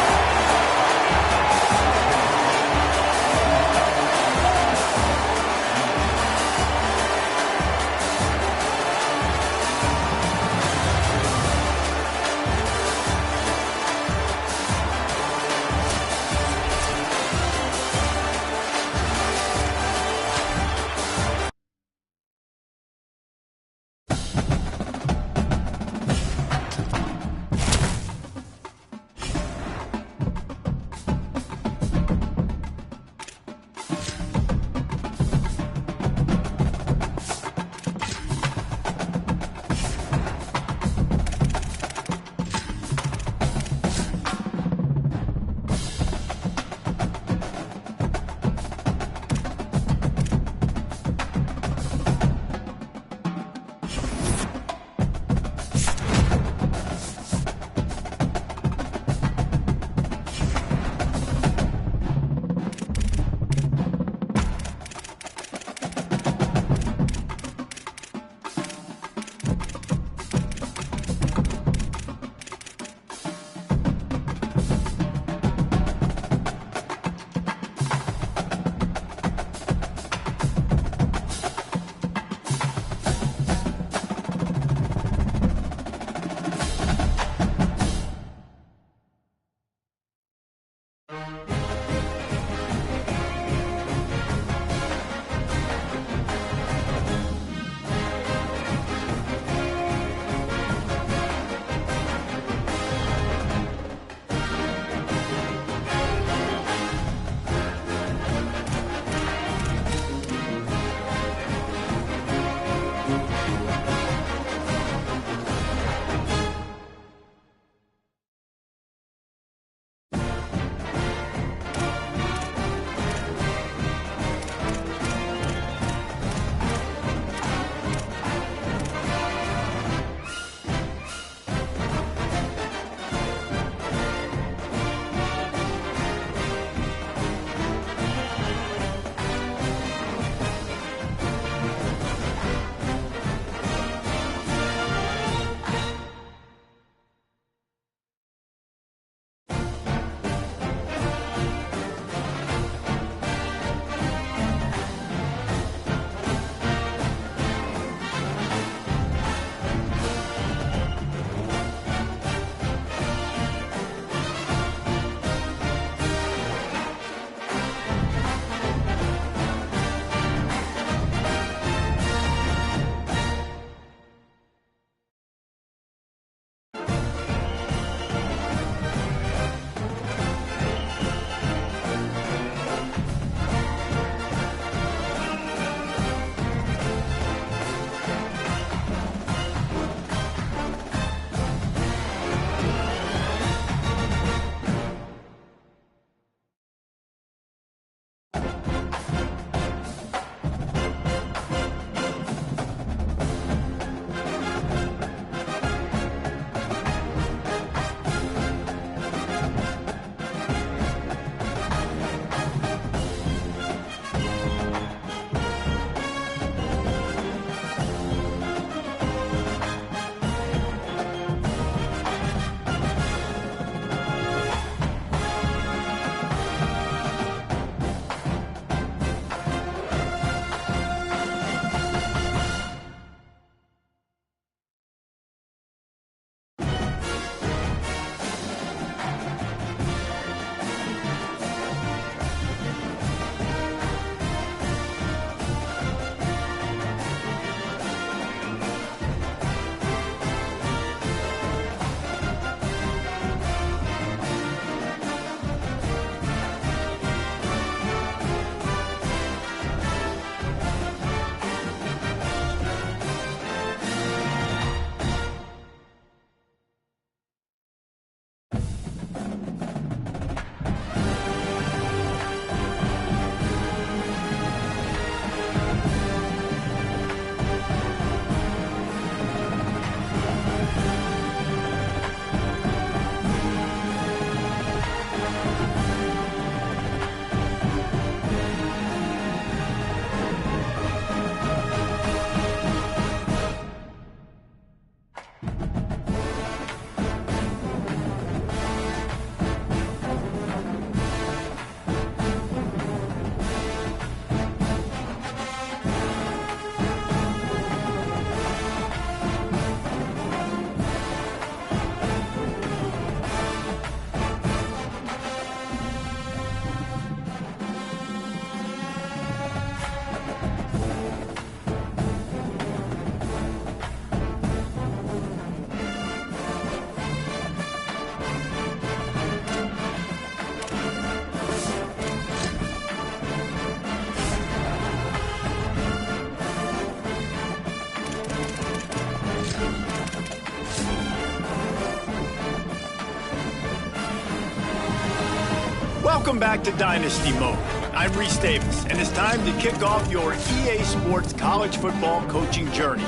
Welcome back to Dynasty Mode. I'm Reese Davis, and it's time to kick off your EA Sports college football coaching journey.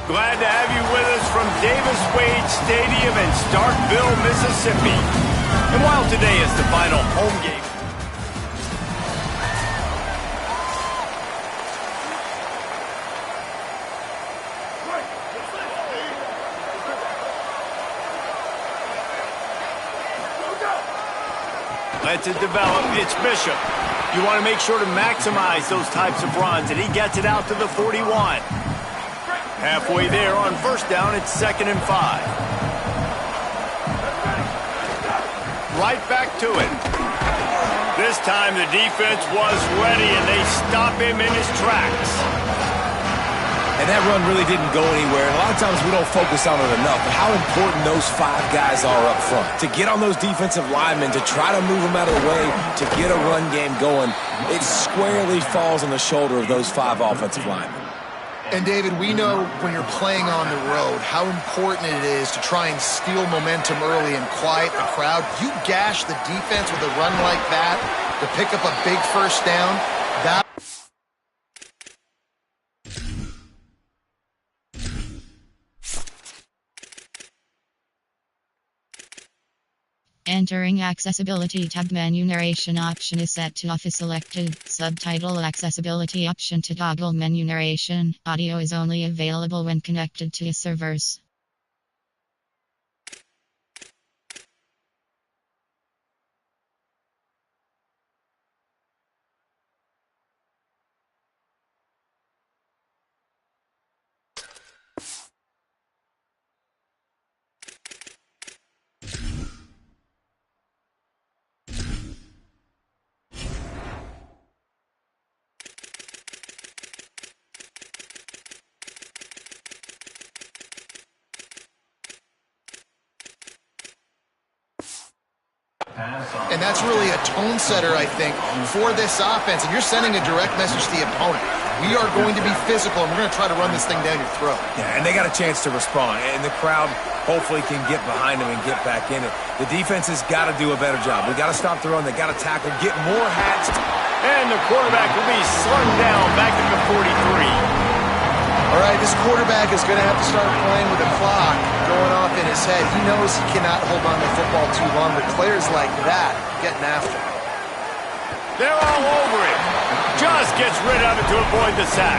Glad to have you with us from Davis-Wade Stadium in Starkville, Mississippi. And while today is the final home game, lets it develop. It's Bishop. You want to make sure to maximize those types of runs, and he gets it out to the 41. Halfway there on first down, it's 2nd and 5. Right back to it. This time the defense was ready, and they stop him in his tracks. And that run really didn't go anywhere. And a lot of times we don't focus on it enough, but how important those 5 guys are up front. To get on those defensive linemen, to try to move them out of the way, to get a run game going, it squarely falls on the shoulder of those 5 offensive linemen. And, David, we know when you're playing on the road how important it is to try and steal momentum early and quiet the crowd. You gash the defense with a run like that to pick up a big first down. That Entering Accessibility tab, menu narration option is set to off is selected. Subtitle accessibility option to toggle menu narration. Audio is only available when connected to servers. And that's really a tone setter, I think, for this offense. And you're sending a direct message to the opponent. We are going to be physical, and we're going to try to run this thing down your throat. Yeah, and they got a chance to respond. And the crowd hopefully can get behind them and get back in it. The defense has got to do a better job. We got to stop the run. They got to tackle, get more hats. And the quarterback will be slung down back at the 43. All right, this quarterback is going to have to start playing with the clock going off in his head. He knows he cannot hold on to the football too long, but players like that getting after him. They're all over it. Just gets rid of it to avoid the sack.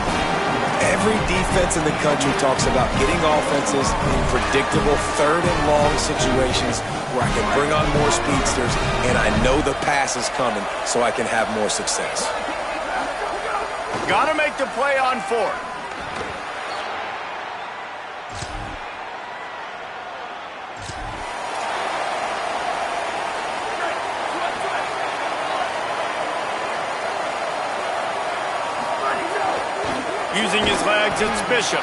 Every defense in the country talks about getting offenses in predictable 3rd and long situations where I can bring on more speedsters and I know the pass is coming so I can have more success. Got to make the play on 4th. Using his legs, it's Bishop.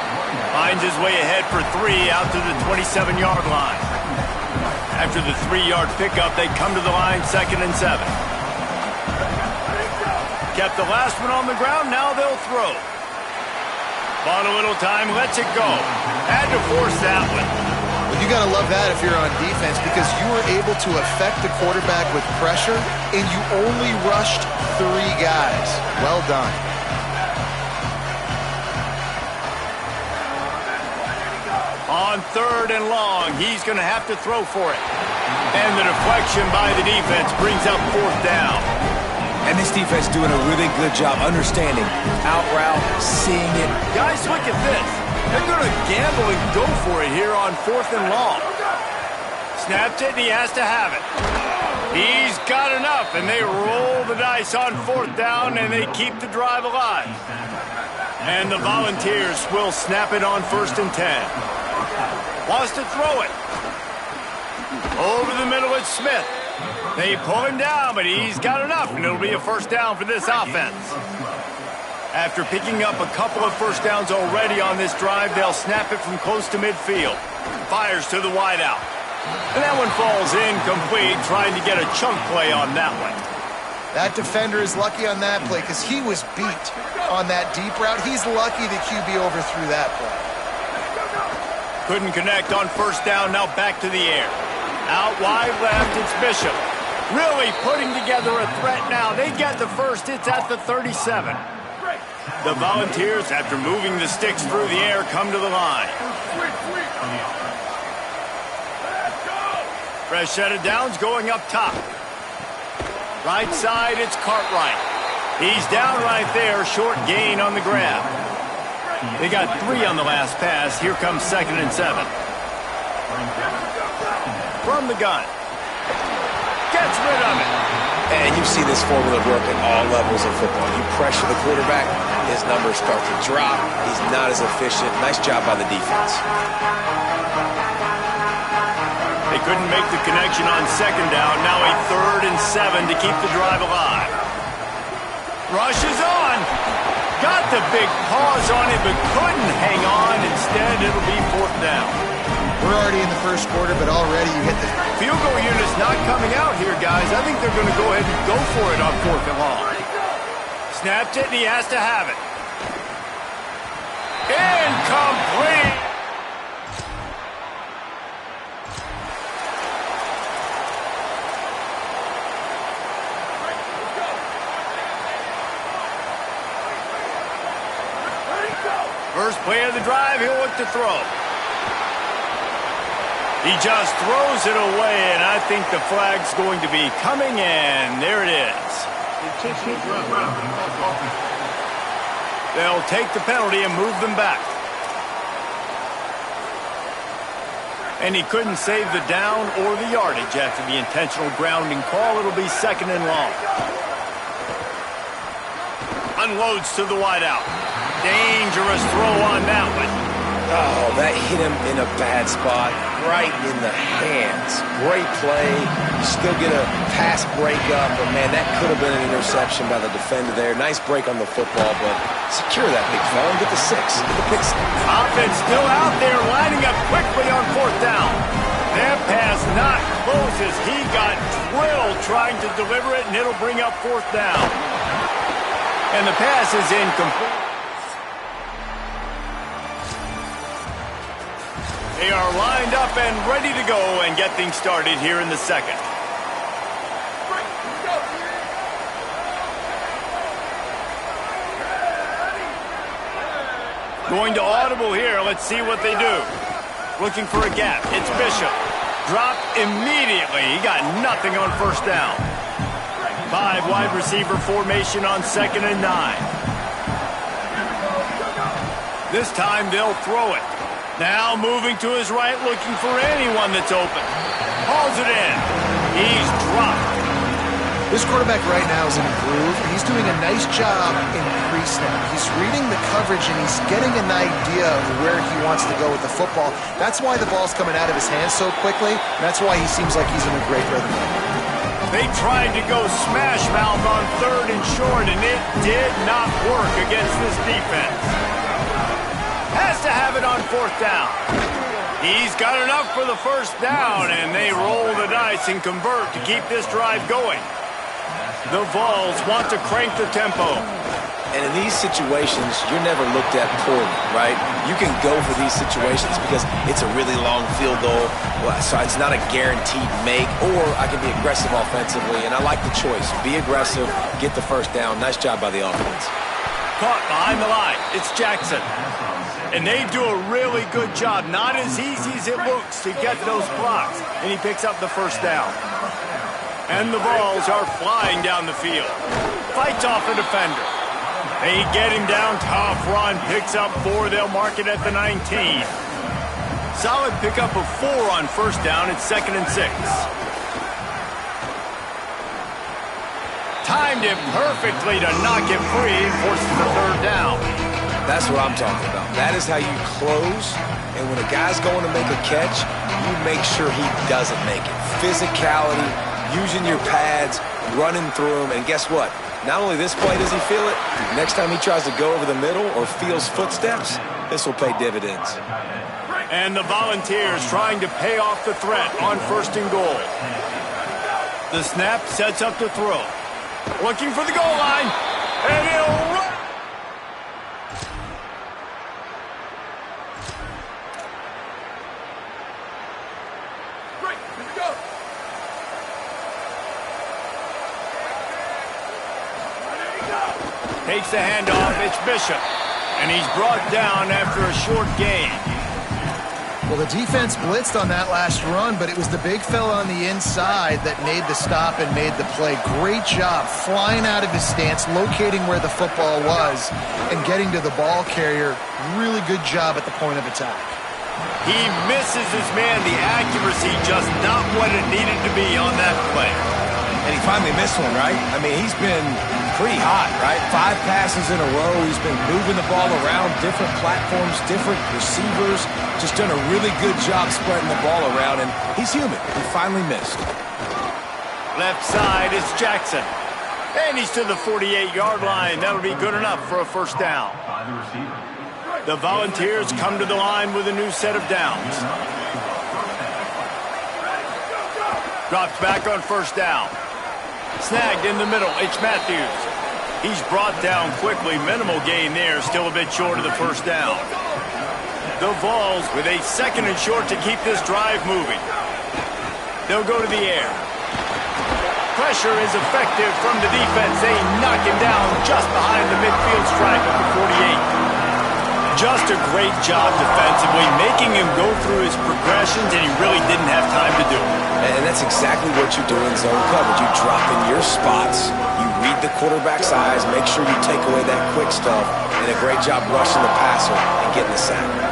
Finds his way ahead for 3 out to the 27-yard line. After the 3-yard pickup, they come to the line 2nd and 7. Kept the last one on the ground, now they'll throw. Bought a little time, lets it go. Had to force that one. Well, you got to love that if you're on defense because you were able to affect the quarterback with pressure, and you only rushed 3 guys. Well done. On 3rd and long, he's going to have to throw for it. And the deflection by the defense brings up 4th down. And this defense doing a really good job understanding out route, seeing it. Guys, look at this. They're going to gamble and go for it here on 4th and long. Snaps it, and he has to have it. He's got enough, and they roll the dice on 4th down, and they keep the drive alive. And the Volunteers will snap it on 1st and 10. Wants to throw it. Over the middle, it's Smith. They pull him down, but he's got enough, and it'll be a 1st down for this offense. After picking up a couple of 1st downs already on this drive, they'll snap it from close to midfield. Fires to the wideout. And that one falls incomplete, trying to get a chunk play on that one. That defender is lucky on that play because he was beat on that deep route. He's lucky the QB overthrew that play. Couldn't connect on 1st down, now back to the air. Out wide left, it's Bishop. Really putting together a threat now. They get the first, it's at the 37. The Volunteers, after moving the sticks through the air, come to the line. Fresh set of downs going up top. Right side, it's Cartwright. He's down right there, short gain on the grab. They got 3 on the last pass. Here comes 2nd and 7. From the gun. Gets rid of it. And you see this formula work at all levels of football. You pressure the quarterback, his numbers start to drop. He's not as efficient. Nice job by the defense. They couldn't make the connection on 2nd down. Now a 3rd and 7 to keep the drive alive. Rush is on. Got the big pause on it, but couldn't hang on. Instead, it'll be 4th down. We're already in the 1st quarter, but already you hit the Field goal unit's not coming out here, guys. I think they're going to go ahead and go for it on 4th and long. Snapped it, and he has to have it. Incomplete! First play of the drive, he'll look to throw. He just throws it away, and I think the flag's going to be coming in. There it is. They'll take the penalty and move them back. And he couldn't save the down or the yardage after the intentional grounding call. It'll be 2nd and long. Unloads to the wideout. Dangerous throw on that one. Oh, that hit him in a bad spot, right in the hands. Great play. You still get a pass breakup, but man, that could have been an interception by the defender there. Nice break on the football, but secure that big fella and get the 6. Get the pick. Offense still out there, lining up quickly on 4th down. That pass not close as he got drilled trying to deliver it, and it'll bring up 4th down. And the pass is incomplete. They are lined up and ready to go and get things started here in the 2nd. Going to audible here. Let's see what they do. Looking for a gap. It's Bishop. Dropped immediately. He got nothing on 1st down. 5 wide receiver formation on 2nd and 9. This time they'll throw it. Now moving to his right, looking for anyone that's open. Hauls it in. He's dropped. This quarterback right now is in a groove, and he's doing a nice job in pre-snap. He's reading the coverage, and he's getting an idea of where he wants to go with the football. That's why the ball's coming out of his hands so quickly. That's why he seems like he's in a great rhythm. They tried to go smash mouth on 3rd and short, and it did not work against this defense. Has to have it on 4th down. He's got enough for the 1st down, and they roll the dice and convert to keep this drive going. The Vols want to crank the tempo. And in these situations, you're never looked at poorly, right? You can go for these situations because it's a really long field goal, so it's not a guaranteed make, or I can be aggressive offensively, and I like the choice. Be aggressive, get the 1st down. Nice job by the offense. Caught behind the line. It's Jackson. And they do a really good job. Not as easy as it looks to get those blocks. And he picks up the 1st down. And the Vols are flying down the field. Fights off a defender. They get him down. Tough run. Picks up 4. They'll mark it at the 19. Solid pickup of 4 on 1st down. It's 2nd and 6. Timed it perfectly to knock it free. Forces the 3rd down. That's what I'm talking about. That is how you close. And when a guy's going to make a catch, you make sure he doesn't make it. Physicality, using your pads, running through them. And guess what? Not only this play does he feel it, next time he tries to go over the middle or feels footsteps, this will pay dividends. And the Volunteers trying to pay off the threat on 1st and goal. The snap sets up the throw. Looking for the goal line. And he'll run. Great, here we go. Takes the handoff. It's Bishop. And he's brought down after a short gain. Well, the defense blitzed on that last run, but it was the big fella on the inside that made the stop and made the play. Great job flying out of his stance, locating where the football was, and getting to the ball carrier. Really good job at the point of attack. He misses his man. The accuracy just not what it needed to be on that play. And he finally missed one, right? I mean, he's been pretty hot, right? 5 passes in a row. He's been moving the ball around, different platforms, different receivers. Just done a really good job spreading the ball around, and he's human. He finally missed. Left side is Jackson. And he's to the 48-yard line. That'll be good enough for a first down. The Volunteers come to the line with a new set of downs. Drops back on first down. Snagged in the middle, it's Matthews. He's brought down quickly. Minimal gain there, still a bit short of the first down. The Vols with a 2nd and short to keep this drive moving. They'll go to the air. Pressure is effective from the defense. They knock him down just behind the midfield stripe at the 48. Just a great job defensively, making him go through his progressions, and he really didn't have time to do it. And that's exactly what you do in zone coverage. You drop in your spots, you read the quarterback's eyes, make sure you take away that quick stuff, and a great job rushing the passer and getting the sack.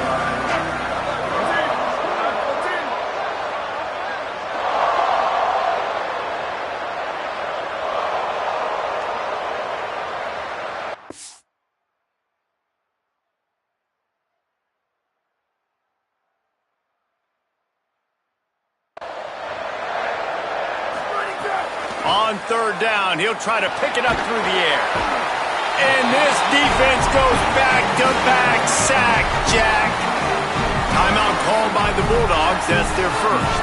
On 3rd down, he'll try to pick it up through the air. And this defense goes back-to-back sack, Jack. Timeout called by the Bulldogs. That's their first.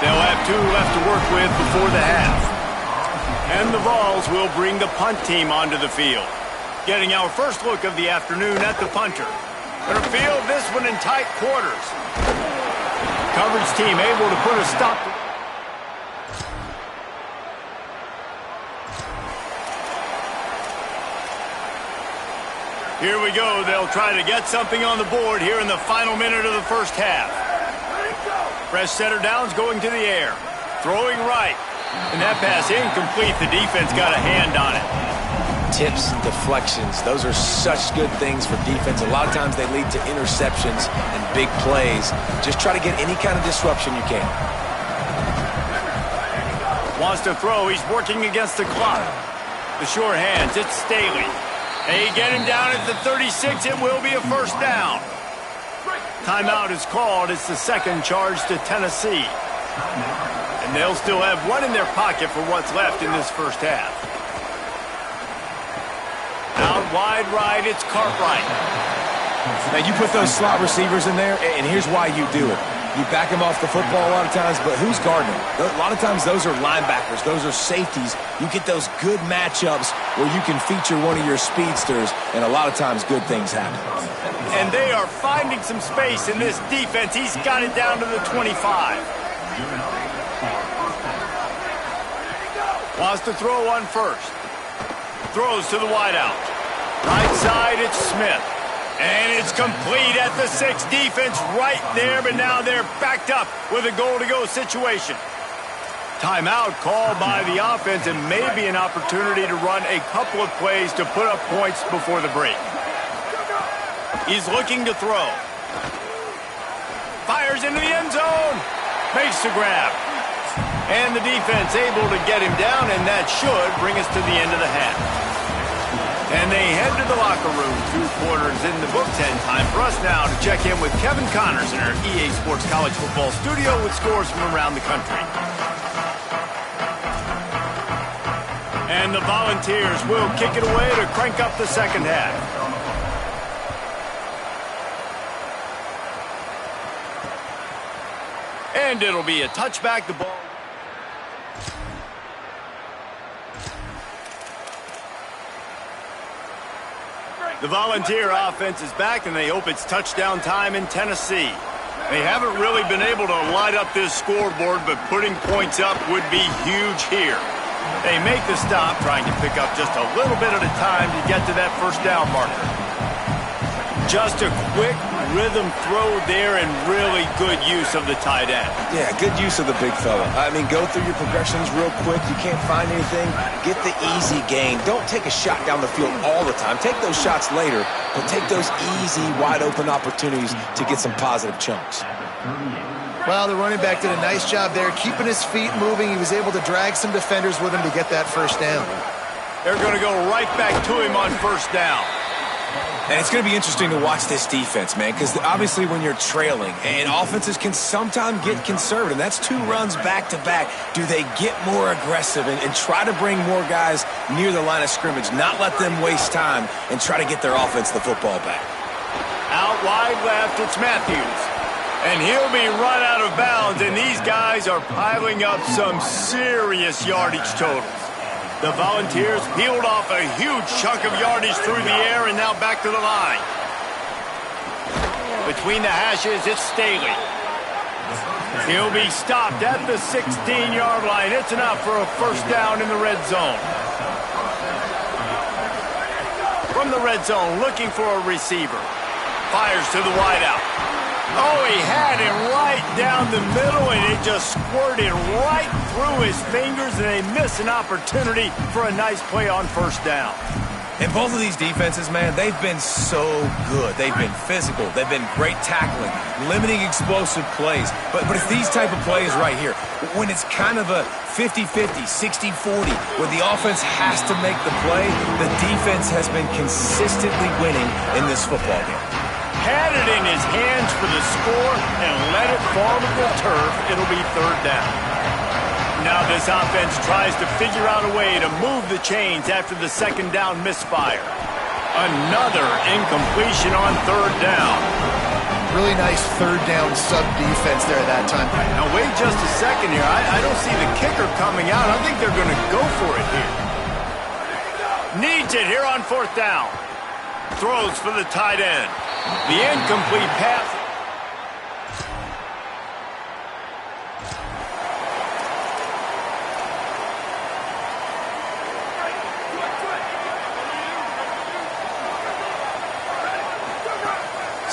They'll have 2 left to work with before the half. And the Vols will bring the punt team onto the field. Getting our first look of the afternoon at the punter. Gonna field this one in tight quarters. Coverage team able to put a stop to. Here we go. They'll try to get something on the board here in the final minute of the first half. Fresh setter downs going to the air. Throwing right. And that pass incomplete. The defense got a hand on it. Tips, deflections, those are such good things for defense. A lot of times they lead to interceptions and big plays. Just try to get any kind of disruption you can. Wants to throw. He's working against the clock. The sure hands. It's Staley. They get him down at the 36. It will be a first down. Timeout is called. It's the 2nd charge to Tennessee. And they'll still have 1 in their pocket for what's left in this first half. Out wide right, it's Cartwright. Now, you put those slot receivers in there, and here's why you do it. You back them off the football a lot of times, but who's guarding them? A lot of times those are linebackers. Those are safeties. You get those good matchups where you can feature one of your speedsters, and a lot of times good things happen. And they are finding some space in this defense. He's got it down to the 25. Wants to throw on first. Throws to the wideout. Right side, it's Smith. And it's complete at the 6. Defense right there, but now they're backed up with a goal-to-go situation. Timeout called by the offense, and maybe an opportunity to run a couple of plays to put up points before the break. He's looking to throw. Fires into the end zone. Makes the grab. And the defense able to get him down, and that should bring us to the end of the half. And they head to the locker room. 2 quarters in the books, and time for us now to check in with Kevin Connors in our EA Sports College Football studio with scores from around the country. And the Volunteers will kick it away to crank up the second half. And it'll be a touchback. The ball. The Volunteer offense is back, and they hope it's touchdown time in Tennessee. They haven't really been able to light up this scoreboard, but putting points up would be huge here. They make the stop, trying to pick up just a little bit at a time to get to that first down marker. Just a quick rhythm throw there, and really good use of the tight end. Yeah, good use of the big fella. I mean, go through your progressions real quick. You can't find anything, get the easy gain. Don't take a shot down the field all the time. Take those shots later, but take those easy, wide-open opportunities to get some positive chunks. Well, the running back did a nice job there, keeping his feet moving. He was able to drag some defenders with him to get that first down. They're going to go right back to him on first down. And it's going to be interesting to watch this defense, man, because obviously when you're trailing, and offenses can sometimes get conservative. That's 2 runs back-to-back. Do they get more aggressive and try to bring more guys near the line of scrimmage, not let them waste time, and try to get their offense the football back? Out wide left, it's Matthews. And he'll be run out of bounds, and these guys are piling up some serious yardage totals. The Volunteers peeled off a huge chunk of yardage through the air, and now back to the line. Between the hashes, it's Staley. He'll be stopped at the 16-yard line. It's enough for a first down in the red zone. From the red zone, looking for a receiver. Fires to the wideout. Oh, he had him right down the middle, and it just squirted right through his fingers, and they miss an opportunity for a nice play on first down. And both of these defenses, man, they've been so good. They've been physical. They've been great tackling, limiting explosive plays. But it's these type of plays right here, when it's kind of a 50-50, 60-40, where the offense has to make the play, the defense has been consistently winning in this football game. Had it in his hands for the score and let it fall to the turf, it'll be third down. Now this offense tries to figure out a way to move the chains after the second down misfire. Another incompletion on third down. Really nice third down sub-defense there at that time. Now wait just a second here. I don't see the kicker coming out. I think they're going to go for it here. Needs it here on fourth down. Throws for the tight end. The incomplete pass.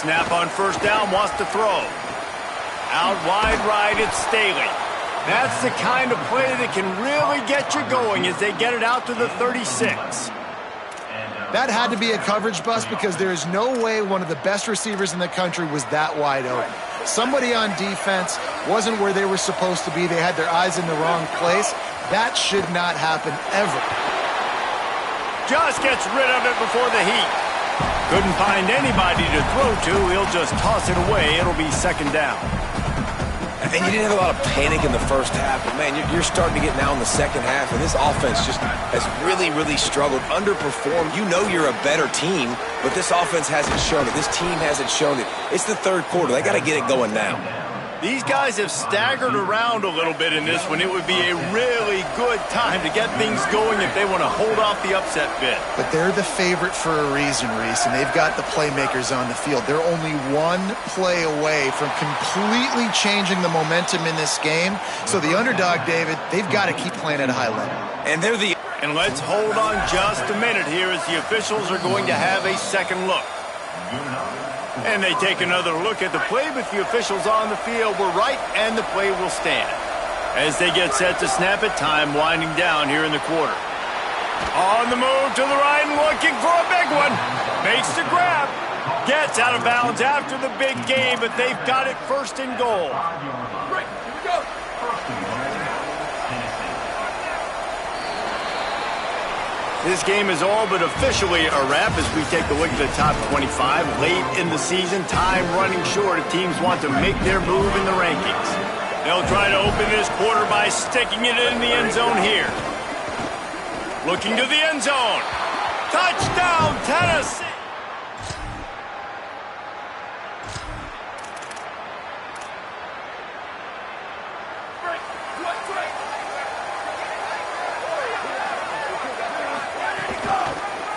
Snap on first down, wants to throw. Out wide right, it's Staley. That's the kind of play that can really get you going as they get it out to the 36. That had to be a coverage bust because there is no way one of the best receivers in the country was that wide open. Somebody on defense wasn't where they were supposed to be. They had their eyes in the wrong place. That should not happen ever. Just gets rid of it before the heat. Couldn't find anybody to throw to. He'll just toss it away. It'll be second down. And you didn't have a lot of panic in the first half, but man, you're starting to get now in the second half, and this offense just has really, really struggled, underperformed. You know you're a better team, but this offense hasn't shown it. This team hasn't shown it. It's the third quarter. They got to get it going now. These guys have staggered around a little bit in this one. It would be a really good time to get things going if they want to hold off the upset bid. But they're the favorite for a reason, Reese, and they've got the playmakers on the field. They're only one play away from completely changing the momentum in this game. So the underdog, David, they've got to keep playing at a high level. And they're the... And let's hold on just a minute here as the officials are going to have a second look. And they take another look at the play, but the officials on the field were right, and the play will stand. As they get set to snap it, time winding down here in the quarter. On the move to the right, looking for a big one. Makes the grab. Gets out of bounds after the big game, but they've got it first and goal. Great, here we go. This game is all but officially a wrap as we take a look at the top 25. Late in the season, time running short if teams want to make their move in the rankings. They'll try to open this quarter by sticking it in the end zone here. Looking to the end zone. Touchdown, Tennessee!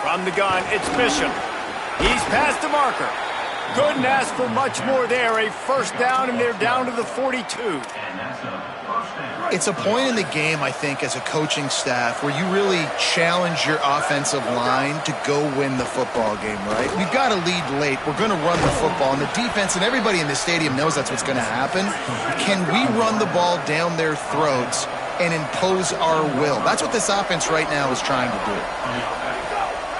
From the gun, it's Bishop. He's past the marker. Couldn't ask for much more there. A first down, and they're down to the 42. It's a point in the game, I think, as a coaching staff where you really challenge your offensive line to go win the football game, right? We've got to lead late. We're going to run the football, and the defense and everybody in the stadium knows that's what's going to happen. Can we run the ball down their throats and impose our will? That's what this offense right now is trying to do.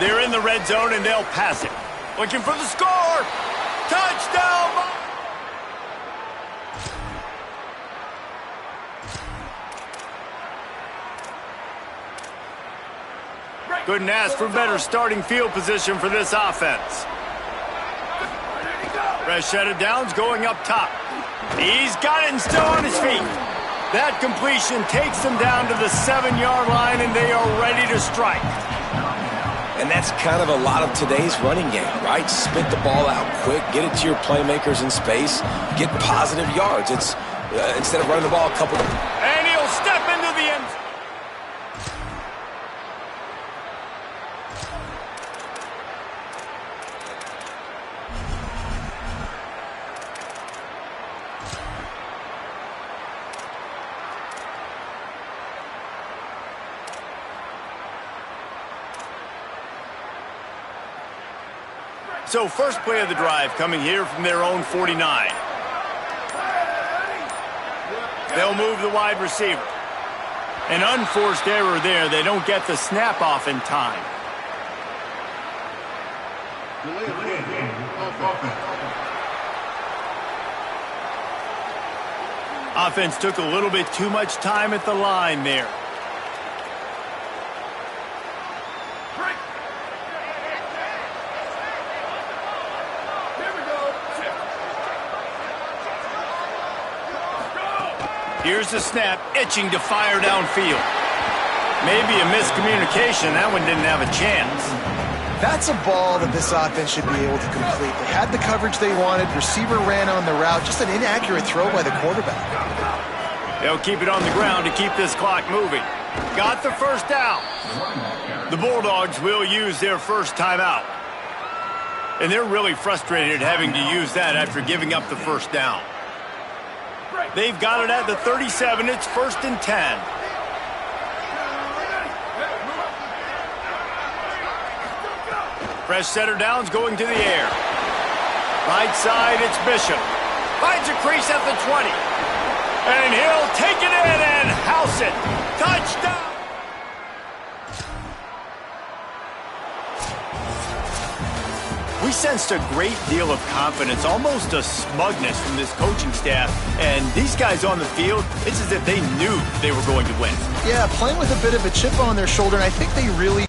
They're in the red zone, and they'll pass it. Looking for the score. Touchdown! Couldn't ask for better starting field position for this offense. Rashad Downs going up top. He's got it and still on his feet. That completion takes them down to the 7-yard line, and they are ready to strike. And that's kind of a lot of today's running game, right? Spit the ball out quick, get it to your playmakers in space, get positive yards. It's instead of running the ball a couple. And he'll step into the end. So first play of the drive coming here from their own 49. They'll move the wide receiver. An unforced error there. They don't get the snap off in time. Offense took a little bit too much time at the line there. Here's the snap, itching to fire downfield. Maybe a miscommunication. That one didn't have a chance. That's a ball that this offense should be able to complete. They had the coverage they wanted. Receiver ran on the route. Just an inaccurate throw by the quarterback. They'll keep it on the ground to keep this clock moving. Got the first down. The Bulldogs will use their first timeout. And they're really frustrated having to use that after giving up the first down. They've got it at the 37. It's 1st and 10. Fresh setter downs going to the air. Right side, it's Bishop. Finds a crease at the 20. And he'll take it in and house it. Touchdown! We sensed a great deal of confidence, almost a smugness from this coaching staff. And these guys on the field, it's as if they knew they were going to win. Yeah, playing with a bit of a chip on their shoulder, and I think they really